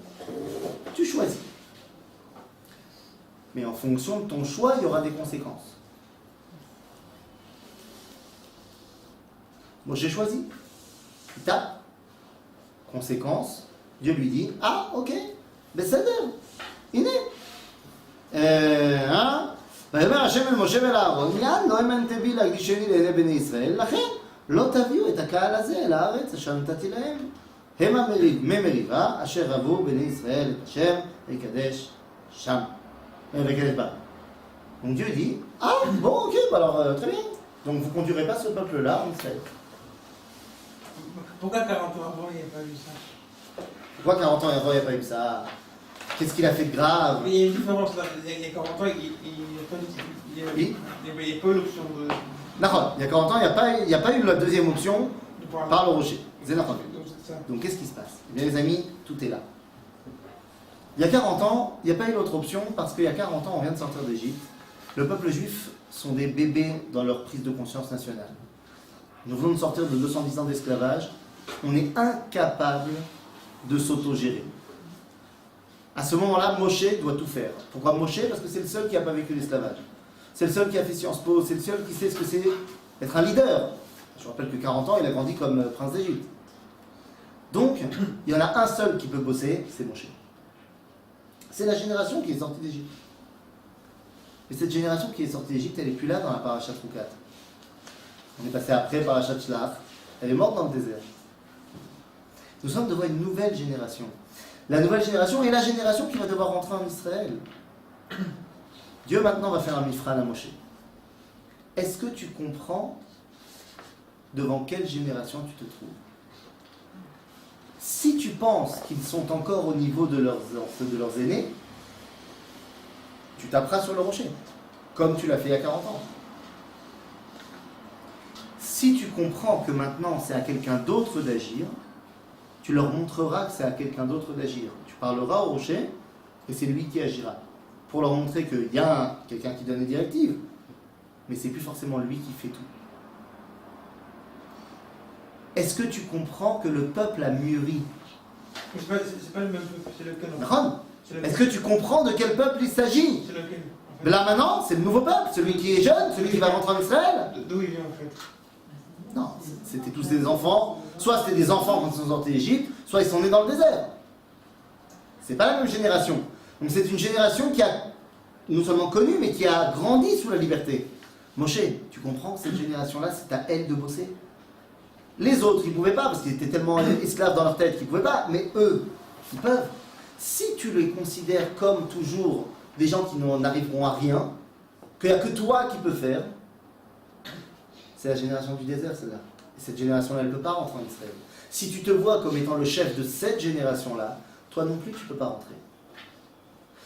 Tu choisis. Mais en fonction de ton choix, il y aura des conséquences. Moi, j'ai choisi. Il tape. Conséquence, Dieu lui dit, ah, ok, בסדר, הנה. ויאמר השם אל משה ואל אהרון, יען לא האמנתם בי להקדישני לעיני בני ישראל, לכן לא תביאו את הקהל הזה אל הארץ אשר נתתי להם. הם ממריבה אשר רבו בני ישראל את השם ויקדש שם. ויקדש בה. Donc Dieu dit, ah bon ok, bah alors très bien. Donc vous ne conduirez pas ce peuple-là en Israël. Pourquoi 40 ans avant, il n'y a pas eu ça? Pourquoi 40 ans avant il n'y a pas eu ça? Qu'est-ce qu'il a fait de grave? Mais il y a une différence là. Il y a 40 ans, il n'y a pas eu l'option de. D'accord, il y a 40 ans, il n'y a pas eu la deuxième option par le rocher. C'est d'accord. Donc c'est ça. Donc qu'est-ce qui se passe? Eh bien les amis, tout est là. Il y a 40 ans, il n'y a pas eu l'autre option parce qu'il y a 40 ans, on vient de sortir d'Égypte. Le peuple juif sont des bébés dans leur prise de conscience nationale. Nous venons de sortir de 210 ans d'esclavage. On est incapable de s'autogérer. À ce moment-là, Moshe doit tout faire. Pourquoi Moshe? Parce que c'est le seul qui n'a pas vécu l'esclavage. C'est le seul qui a fait Sciences Po, c'est le seul qui sait ce que c'est être un leader. Je vous rappelle que 40 ans, il a grandi comme prince d'Égypte. Donc, il y en a un seul qui peut bosser, c'est Moshe. C'est la génération qui est sortie d'Égypte. Et cette génération qui est sortie d'Égypte, elle n'est plus là dans la parashat Roukat. On est passé après parashat Shlach. Elle est morte dans le désert. Nous sommes devant une nouvelle génération. La nouvelle génération est la génération qui va devoir rentrer en Israël. Dieu maintenant va faire un mifran à Moshe. Est-ce que tu comprends devant quelle génération tu te trouves? Si tu penses qu'ils sont encore au niveau de leurs aînés, tu taperas sur le rocher, comme tu l'as fait il y a 40 ans. Si tu comprends que maintenant c'est à quelqu'un d'autre d'agir, tu leur montreras que c'est à quelqu'un d'autre d'agir. Tu parleras au rocher et c'est lui qui agira. Pour leur montrer qu'il y a quelqu'un qui donne des directives, mais c'est plus forcément lui qui fait tout. Est-ce que tu comprends que le peuple a mûri? C'est pas le même peuple, c'est lequel? Est-ce que tu comprends de quel peuple il s'agit? C'est lequel? Mais là maintenant, c'est le nouveau peuple, celui qui est jeune, celui qui va rentrer en Israël. D'où il vient en fait? Non, c'était tous des enfants. Soit c'était des enfants quand ils sont sortis d'Égypte, soit ils sont nés dans le désert. C'est pas la même génération. Donc c'est une génération qui a non seulement connu, mais qui a grandi sous la liberté. Moshe, tu comprends, cette génération-là, c'est à elle de bosser. Les autres, ils ne pouvaient pas, parce qu'ils étaient tellement esclaves dans leur tête qu'ils ne pouvaient pas, mais eux, ils peuvent. Si tu les considères comme toujours des gens qui n'arriveront à rien, qu'il n'y a que toi qui peux faire, c'est la génération du désert, celle-là. Et cette génération-là, elle ne peut pas rentrer en Israël. Si tu te vois comme étant le chef de cette génération-là, toi non plus, tu ne peux pas rentrer.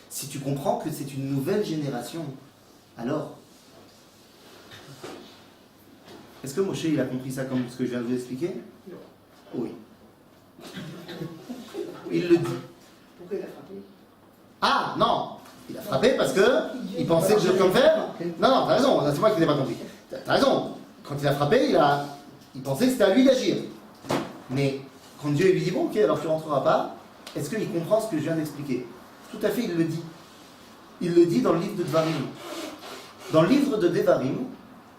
Si tu comprends que c'est une nouvelle génération, alors, est-ce que Moshe, il a compris ça comme ce que je viens de vous expliquer? Oui. Il le dit. Pourquoi il a frappé? Ah, non! Il a frappé parce que il pensait que je devais comme faire. Non, t'as raison, c'est moi qui n'ai pas compris. T'as raison. Quand il a frappé, il pensait que c'était à lui d'agir. Mais quand Dieu lui dit, bon ok, alors tu ne rentreras pas, est-ce qu'il comprend ce que je viens d'expliquer? Tout à fait, il le dit. Il le dit dans le livre de Devarim. Dans le livre de Devarim,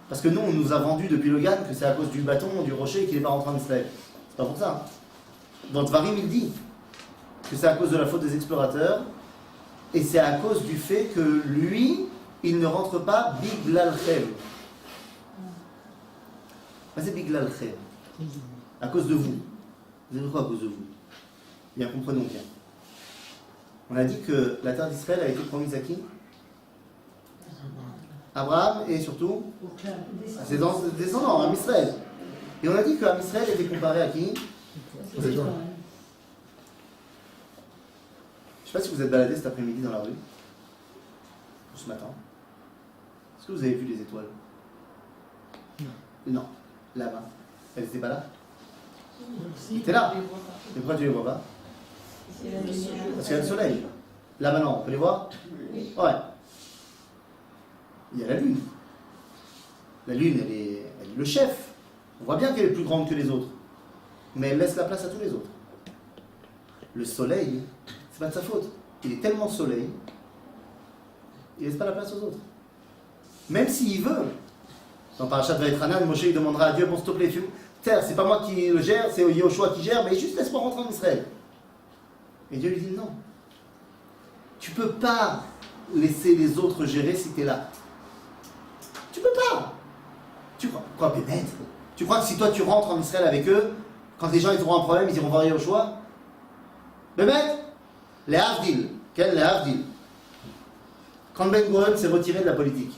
parce que nous, on nous a vendu depuis le GAN que c'est à cause du bâton, du rocher qu'il n'est pas rentré en Israël. C'est pas pour ça. Dans Devarim, il dit que c'est à cause de la faute des explorateurs et c'est à cause du fait que lui, il ne rentre pas Biglal Chem. C'est Biglal Chem. À cause de vous. Vous avez quoi à cause de vous? Bien, comprenons bien. On a dit que la terre d'Israël a été promise à qui? Abraham et surtout à ses descendants, à Israël. Et on a dit qu'Am Israël était comparé à qui? Aux étoiles. Je ne sais pas si vous êtes baladé cet après-midi dans la rue, ou ce matin. Est-ce que vous avez vu les étoiles? Non. Là-bas. Elles n'étaient pas là? Elles étaient là. Mais pourquoi tu ne les vois pas? Parce qu'il y a le soleil. Là maintenant, on peut les voir? Ouais. Il y a la lune. La lune, elle est le chef. On voit bien qu'elle est plus grande que les autres. Mais elle laisse la place à tous les autres. Le soleil, c'est pas de sa faute. Il est tellement soleil, il laisse pas la place aux autres. Même s'il veut. Dans Parashat Vaïtranan, Moshe il demandera à Dieu, bon s'il te plaît, terre, c'est pas moi qui le gère, c'est Yoshua qui gère, mais juste laisse-moi rentrer en Israël. Et Dieu lui dit non. Tu peux pas laisser les autres gérer si tu es là. Tu peux pas. Tu crois quoi, Bémet? Tu crois que si toi tu rentres en Israël avec eux, quand les gens ils auront un problème, ils iront voir Yoshua? Bémet? Les Havdil. Quel les Havdil? Quand Ben Gurion s'est retiré de la politique,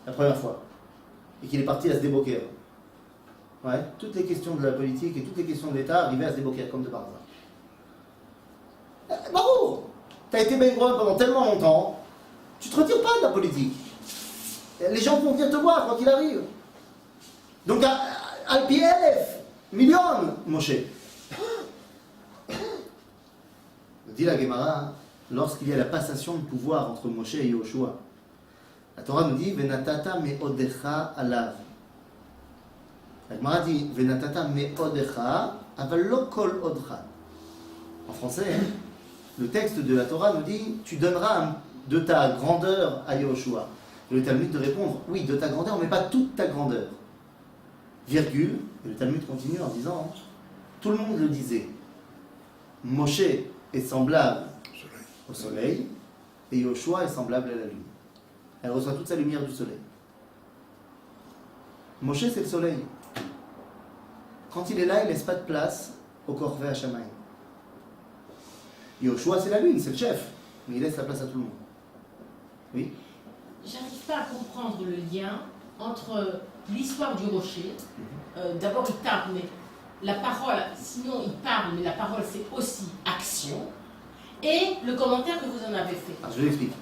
la première fois, et qu'il est parti à se déboquer. Ouais, toutes les questions de la politique et toutes les questions de l'État arrivaient à se déboquer comme de par hasard. Bravo! Tu as été Ben Gurion pendant tellement longtemps, tu te retires pas de la politique. Les gens vont venir te voir quand il arrive. Donc, Alpi Elef, million, Moshe. Dit la Gemara, lorsqu'il y a la passation de pouvoir entre Moshe et Yoshua, la Torah nous dit Venatata me'odecha alav. La Gemara dit Venatata me'odecha aval lo kol odcha. En français, le texte de la Torah nous dit tu donneras de ta grandeur à Yoshua. Et le Talmud de répondre oui, de ta grandeur, mais pas toute ta grandeur. Virgule, et le Talmud continue en disant tout le monde le disait. Moshe est semblable au soleil et Yoshua est semblable à la lune. Elle reçoit toute sa lumière du soleil. Moshe, c'est le soleil. Quand il est là, il ne laisse pas de place au Korvé Hashamayim. Yoshua, c'est la lune, c'est le chef, mais il laisse la place à tout le monde. Oui? J'arrive pas à comprendre le lien entre l'histoire du rocher. D'abord, il tape, mais la parole, sinon il parle, mais la parole c'est aussi action. Et le commentaire que vous en avez fait. Alors, je vous explique.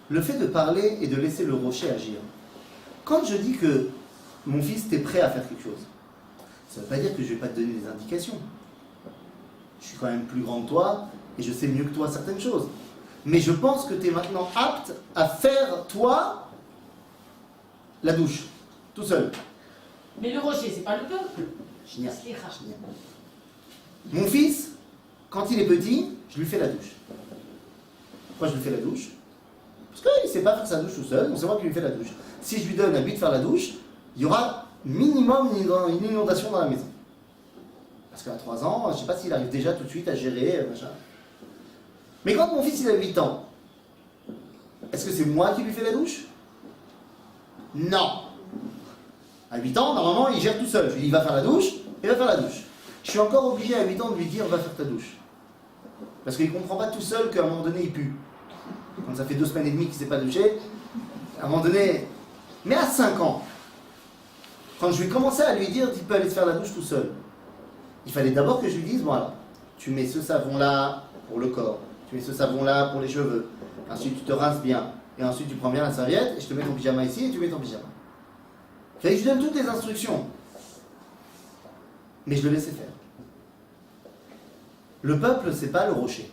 Le fait de parler et de laisser le rocher agir. Quand je dis que mon fils, t'es prêt à faire quelque chose, ça ne veut pas dire que je ne vais pas te donner des indications. Je suis quand même plus grand que toi et je sais mieux que toi certaines choses. Mais je pense que tu es maintenant apte à faire, toi, la douche, tout seul. Mais le rocher, c'est pas le peuple. Génial. Mon fils, quand il est petit, je lui fais la douche. Pourquoi je lui fais la douche? Parce qu'il ne sait pas faire sa douche tout seul, donc c'est moi qui lui fais la douche. Si je lui donne à lui de faire la douche, il y aura minimum une inondation dans la maison. Parce qu'à 3 ans, je ne sais pas s'il arrive déjà tout de suite à gérer, machin. Mais quand mon fils il a 8 ans, est-ce que c'est moi qui lui fais la douche? Non. À 8 ans, normalement, il gère tout seul. Je lui dis, il va faire la douche, il va faire la douche. Je suis encore obligé à 8 ans de lui dire, va faire ta douche. Parce qu'il ne comprend pas tout seul qu'à un moment donné, il pue. Quand ça fait 2 semaines et demie qu'il ne s'est pas douché, à un moment donné... Mais à 5 ans, quand je vais commencer à lui dire qu'il peut aller se faire la douche tout seul, il fallait d'abord que je lui dise, voilà, tu mets ce savon-là pour le corps, tu mets ce savon-là pour les cheveux, ensuite tu te rinces bien, et ensuite tu prends bien la serviette, et je te mets ton pyjama ici, et tu mets ton pyjama. Il fallait que je lui donne toutes les instructions. Mais je le laissais faire. Le peuple, c'est pas le rocher.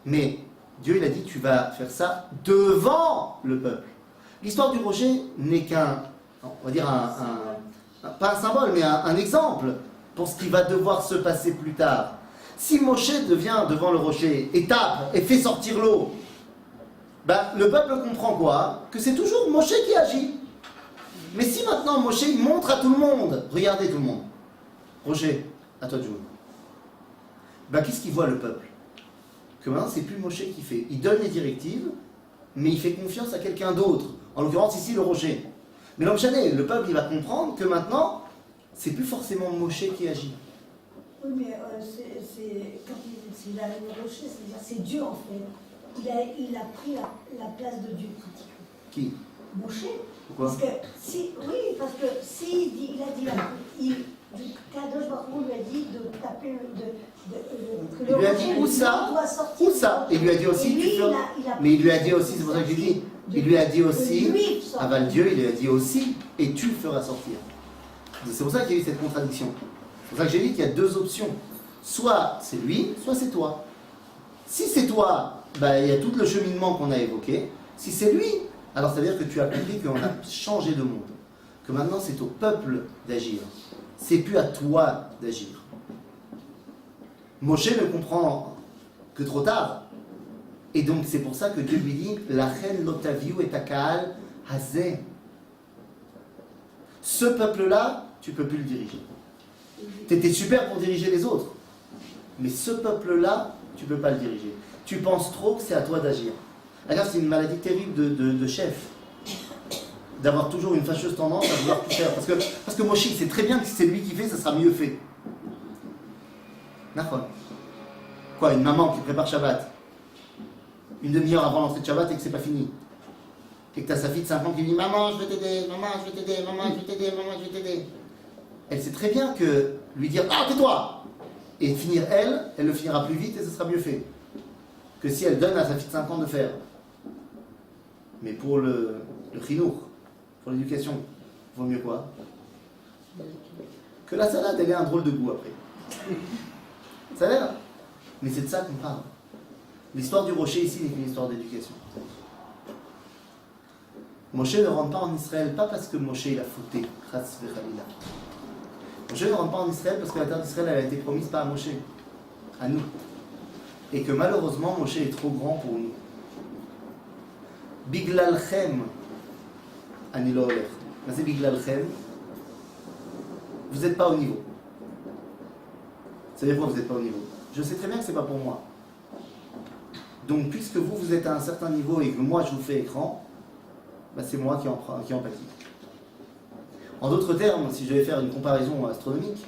Mais Dieu, il a dit, tu vas faire ça devant le peuple. L'histoire du rocher n'est qu'un, on va dire pas un symbole, mais un exemple pour ce qui va devoir se passer plus tard. Si Moshe devient devant le rocher et tape et fait sortir l'eau, le peuple comprend quoi? Que c'est toujours Moshe qui agit. Mais si maintenant Moshe il montre à tout le monde, regardez tout le monde, rocher, à toi de jouer. Qu'est-ce qu'il voit le peuple? Que maintenant c'est plus Moshe qui fait. Il donne les directives, mais il fait confiance à quelqu'un d'autre. En l'occurrence ici le rocher. Mais l'homme chané, le peuple il va comprendre que maintenant c'est plus forcément Moshe qui agit. Oui, mais quand il a le rocher, c'est Dieu en fait. Il a pris la place de Dieu pratiquement. Qui? Moshe. Pourquoi? Parce que il a dit Kadosh Baruch Hu lui a dit de taper que il lui a dit où ça? Où ça? Il lui a dit aussi, mais il lui a dit aussi, c'est pour ça que j'ai dit, il lui a dit aussi, Aval Dieu, il lui a dit aussi, et tu le feras sortir. C'est pour ça qu'il y a eu cette contradiction. C'est pour ça que j'ai dit qu'il y a deux options. Soit c'est lui, soit c'est toi. Si c'est toi, il y a tout le cheminement qu'on a évoqué. Si c'est lui, alors ça veut dire que tu as compris qu'on a changé de monde. Que maintenant c'est au peuple d'agir. C'est plus à toi d'agir. Moshe ne comprend que trop tard. Et donc c'est pour ça que Dieu lui dit La reine l'otaviu et takal hazé. Ce peuple-là, tu ne peux plus le diriger. Tu étais super pour diriger les autres. Mais ce peuple-là, tu ne peux pas le diriger. Tu penses trop que c'est à toi d'agir. Regarde, c'est une maladie terrible de chef. D'avoir toujours une fâcheuse tendance à vouloir tout faire. Parce que Moshe, il sait très bien que si c'est lui qui fait, ça sera mieux fait. D'accord. Quoi, une maman qui prépare Shabbat, une demi-heure avant l'entrée de Shabbat et que c'est pas fini. Et que tu as sa fille de 5 ans qui dit Maman, je vais t'aider, maman, je vais t'aider, maman, je vais t'aider, maman, je vais t'aider. Elle sait très bien que lui dire Ah, tais-toi! Et finir elle le finira plus vite et ce sera mieux fait. Que si elle donne à sa fille de 5 ans de faire. Mais pour le chinour, pour l'éducation, vaut mieux quoi? Que la salade, elle ait un drôle de goût après. Ça a l'air? Mais c'est de ça qu'on parle. L'histoire du rocher ici n'est qu'une histoire d'éducation. Moshe ne rentre pas en Israël, pas parce que Moshe il a fauté, Moshe ne rentre pas en Israël parce que la terre d'Israël elle a été promise pas à Moshe, à nous. Et que malheureusement Moshe est trop grand pour nous. Biglalchem, ani lo olech. Mais c'est Biglalchem. Vous n'êtes pas au niveau. Ça veut dire quoi vous n'êtes pas au niveau? Je sais très bien que c'est pas pour moi. Donc puisque vous êtes à un certain niveau et que moi je vous fais écran, c'est moi qui en pâtis. En d'autres termes, si je devais faire une comparaison astronomique,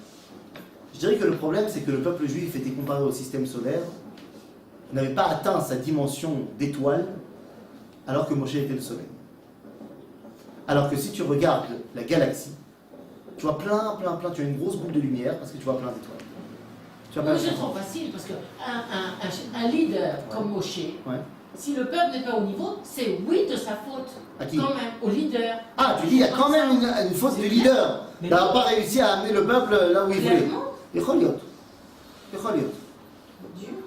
je dirais que le problème c'est que le peuple juif était comparé au système solaire, n'avait pas atteint sa dimension d'étoile, alors que Moshe était le soleil. Alors que si tu regardes la galaxie, tu vois plein, tu as une grosse boule de lumière parce que tu vois plein d'étoiles. Moi, c'est trop facile parce qu'un leader comme Moshe, ouais. Si le peuple n'est pas au niveau, c'est oui de sa faute. À qui? Quand même, au leader. Ah, tu dis, il y a quand même une faute du leader. Il n'a pas réussi à amener le peuple là où il voulait. Et Choliot.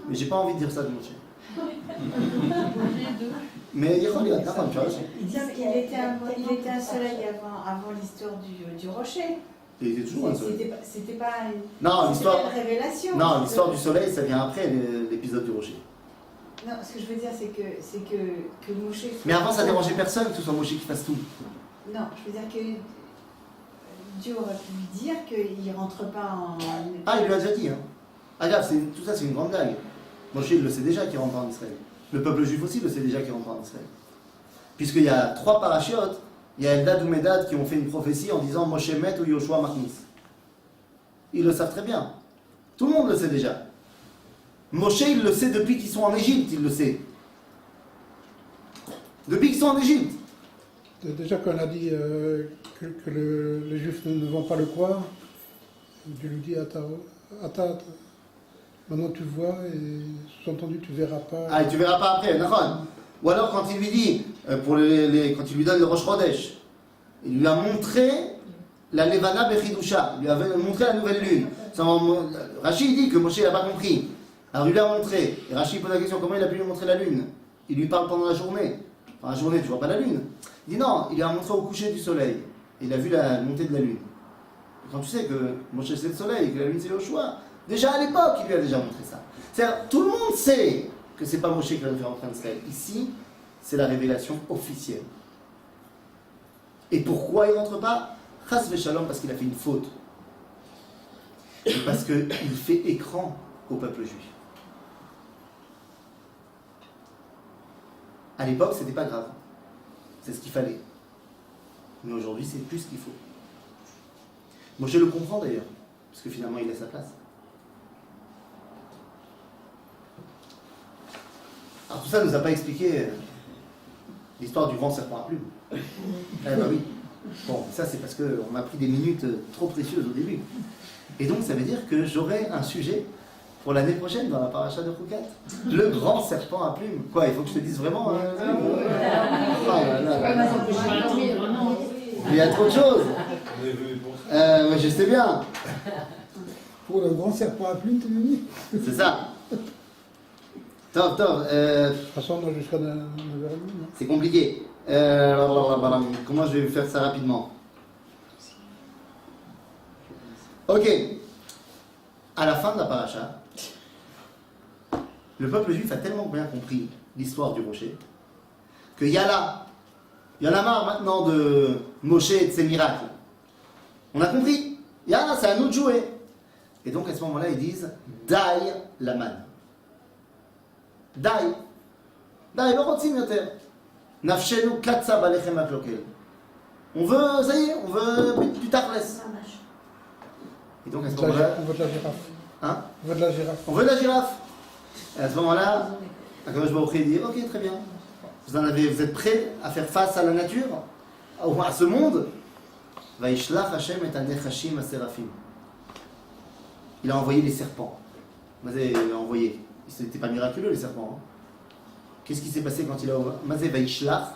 Mais j'ai pas envie de dire ça de Moshe. Mais il y a Choliot, d'accord, tu vois. Ils disent qu'il était un soleil avant l'histoire du rocher. Il était toujours un soleil. C'était pas une une révélation. Non, l'histoire du soleil, ça vient après l'épisode du rocher. Non, ce que je veux dire, c'est que Moshe... Mais avant, ça dérangeait personne que ce soit Moshe qui fasse tout. Non, je veux dire que Dieu aurait pu lui dire qu'il ne rentre pas en... Ah, il lui a déjà dit. Hein. Ah, regarde, tout ça, c'est une grande blague. Moshe, il le sait déjà qu'il rentre en Israël. Le peuple juif aussi le sait déjà qu'il rentre en Israël. Puisqu'il y a 3 parachiotes, il y a Eldad ou Medad qui ont fait une prophétie en disant Moshe Met ou Yoshua Machnis. Ils le savent très bien. Tout le monde le sait déjà. Moshe, il le sait depuis qu'ils sont en Égypte, il le sait. Depuis qu'ils sont en Égypte. Déjà, quand on a dit que les Juifs ne vont pas le croire, Dieu lui dit Attends, maintenant tu vois, et sous-entendu, tu verras pas. Ah, et tu verras pas après, d'accord. Ou alors, quand il lui dit, quand il lui donne le Rosh Chodesh, il lui a montré la Levana Bechidusha, il lui avait montré la nouvelle lune. Rachid dit que Moshe n'a pas compris. Alors il lui a montré, et Rachid pose la question, comment il a pu lui montrer la lune? Il lui parle pendant la journée. Enfin, la journée, tu vois pas la lune. Il dit non, il lui a montré au coucher du soleil. Et il a vu la montée de la lune. Quand tu sais que Moshe c'est le soleil, que la lune c'est Yoshua, déjà à l'époque, il lui a déjà montré ça. C'est-à-dire, tout le monde sait que c'est pas Moshe qui va faire entrer en Israël. Ici, c'est la révélation officielle. Et pourquoi il ne rentre pas? Chas v'shalom, parce qu'il a fait une faute. Et parce qu'il fait écran au peuple juif. À l'époque, c'était pas grave. C'est ce qu'il fallait. Mais aujourd'hui, c'est plus ce qu'il faut. Moshe le comprend d'ailleurs, parce que finalement, il a sa place. Alors tout ça ne nous a pas expliqué l'histoire du grand serpent à plumes. Eh ben oui. Bon, ça c'est parce qu'on m'a pris des minutes trop précieuses au début. Et donc ça veut dire que j'aurai un sujet pour l'année prochaine dans la paracha de Chukat. Le grand serpent à plumes. Quoi, il faut que je te dise vraiment il y a trop de choses. Je sais bien. Pour le grand serpent à plumes, tu me dis. C'est ça. Top. De toute façon, on a jusqu'à 9h30. C'est compliqué. Comment je vais faire ça rapidement? Ok. À la fin de la paracha, le peuple juif a tellement bien compris l'histoire du rocher qu'il y en a marre maintenant de Moshe et de ses miracles. On a compris. Yalla, c'est à nous de jouer. Et donc à ce moment-là, ils disent Dai la manne. Dai. Dai, לא רוצים יותר. נפשנו קצה בלחם הקלוקל. On veut, ça y est, on veut du tachlès. Et donc à ce moment-là... On veut de la girafe. Hein? On veut de la girafe. On veut de la girafe. Et à ce moment-là, Akadosh Baruch Hu dit, ok, très bien. Vous êtes prêts à faire face à la nature, à ce monde? Vaishlach Hashem et anechashim aserafim. Il a envoyé les serpents. Mazé il a envoyé. Ce n'était pas miraculeux les serpents. Hein. Qu'est-ce qui s'est passé quand il a envoyé? Mazé Vaishlach,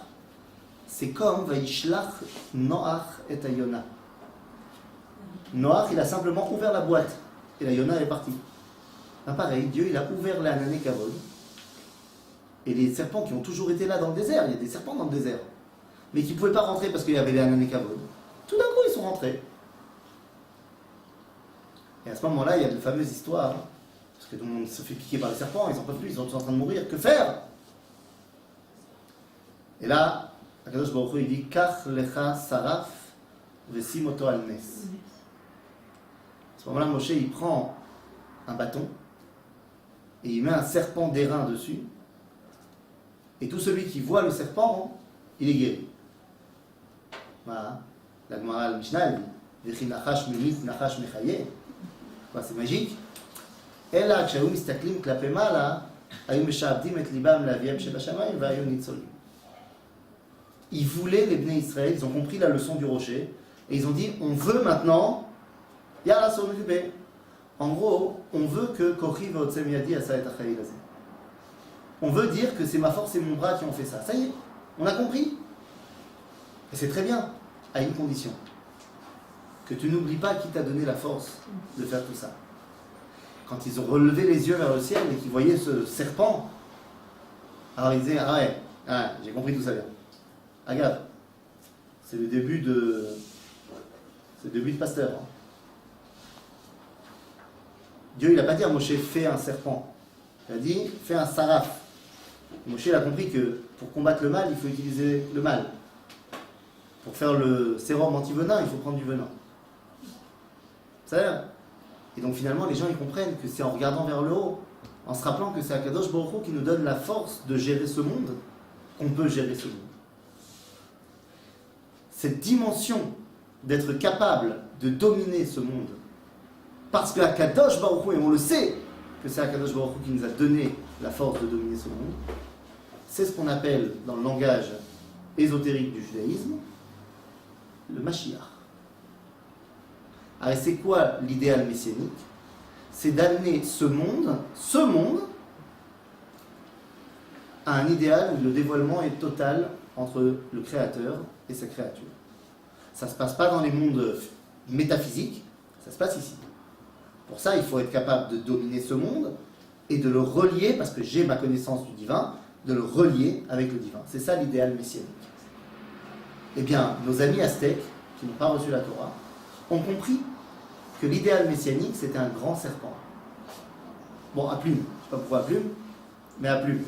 c'est comme Vaishlach Noach et Yona. Noach, il a simplement ouvert la boîte et la Yona est partie. Ben pareil, Dieu il a ouvert la Nané Kavod. Et les serpents qui ont toujours été là dans le désert, il y a des serpents dans le désert, mais qui ne pouvaient pas rentrer parce qu'il y avait les Nané Kavod. Tout d'un coup, ils sont rentrés. Et à ce moment-là, il y a de fameuses histoires, parce que tout le monde se fait piquer par les serpents, ils n'en peuvent plus, ils sont tous en train de mourir. Que faire? Et là, Akadosh Baruch Hu, il dit Kach lecha saraf vesimoto al nes. À ce moment-là, Moshe, il prend un bâton et il met un serpent d'airain dessus. Et tout celui qui voit le serpent, il est guéri. Voilà. La Gemara al-Mishnah, elle dit V'chi nachash minit nachash mechaye. C'est magique. Ela כשהיו מסתכלים כלפי מעלה, היו משעבדים את ליבם לאביהם שבשמיים והיו ניצולים. Ils voulaient les Bnei Israël, ils ont compris la leçon du rocher, et ils ont dit, on veut maintenant, yalla s'en occuper. En gros, on veut que Kochi ve'otzem yadi asa et achayil hazeh. On veut dire que c'est ma force et mon bras qui ont fait ça. Ça y est, on a compris. Et c'est très bien, à une condition. Que tu n'oublies pas qui t'a donné la force de faire tout ça. Quand ils ont relevé les yeux vers le ciel et qu'ils voyaient ce serpent, alors ils disaient, ah ouais, j'ai compris d'où ça vient. Regarde, c'est le début de Pasteur. Hein. Dieu, il n'a pas dit à Moshe, fais un serpent. Il a dit, fais un saraf. Moshe, il a compris que pour combattre le mal, il faut utiliser le mal. Pour faire le sérum anti-venin, il faut prendre du venin. C'est ça. Et donc finalement, les gens, ils comprennent que c'est en regardant vers le haut, en se rappelant que c'est Akadosh Baruch Hu qui nous donne la force de gérer ce monde, qu'on peut gérer ce monde. Cette dimension d'être capable de dominer ce monde, parce que Akadosh Baruch Hu, et on le sait que c'est Akadosh Baruch Hu qui nous a donné la force de dominer ce monde, c'est ce qu'on appelle dans le langage ésotérique du judaïsme le Mashiach. Alors c'est quoi l'idéal messianique? C'est d'amener ce monde à un idéal où le dévoilement est total entre le Créateur et sa créature. Ça ne se passe pas dans les mondes métaphysiques, ça se passe ici. Pour ça, il faut être capable de dominer ce monde et de le relier, parce que j'ai ma connaissance du divin, de le relier avec le divin. C'est ça l'idéal messianique. Eh bien, nos amis aztèques, qui n'ont pas reçu la Torah, ont compris que l'idéal messianique, c'était un grand serpent. Bon, à plume, je ne sais pas pourquoi à plume, mais à plume,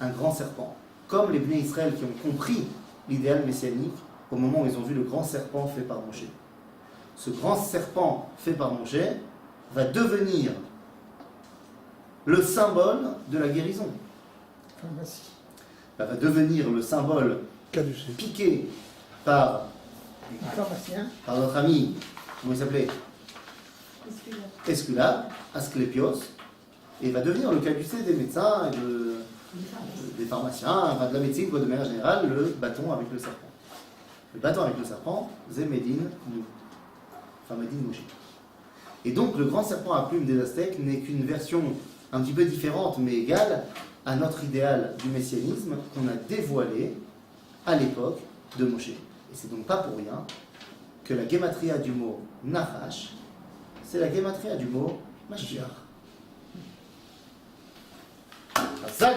un grand serpent. Comme les Bnei Israël qui ont compris l'idéal messianique au moment où ils ont vu le grand serpent fait par Moshe. Ce grand serpent fait par Moshe va devenir le symbole de la guérison. Pharmacie. Ça va devenir le symbole Caducé. piqué par Pharmacien. notre ami, comment il s'appelait Excusez-moi. Escula, Asclépios, et va devenir le caducé des médecins et des pharmaciens, enfin de la médecine, quoi, de manière générale, le bâton avec le serpent. Le bâton avec le serpent, c'est Médine, nous. Enfin, Médine Moshe. Et donc, le grand serpent à plumes des Aztèques n'est qu'une version un petit peu différente, mais égale à notre idéal du messianisme qu'on a dévoilé à l'époque de Moshe. Et c'est donc pas pour rien que la guématria du mot Nachash, c'est la guématria du mot Mashiach. Ça,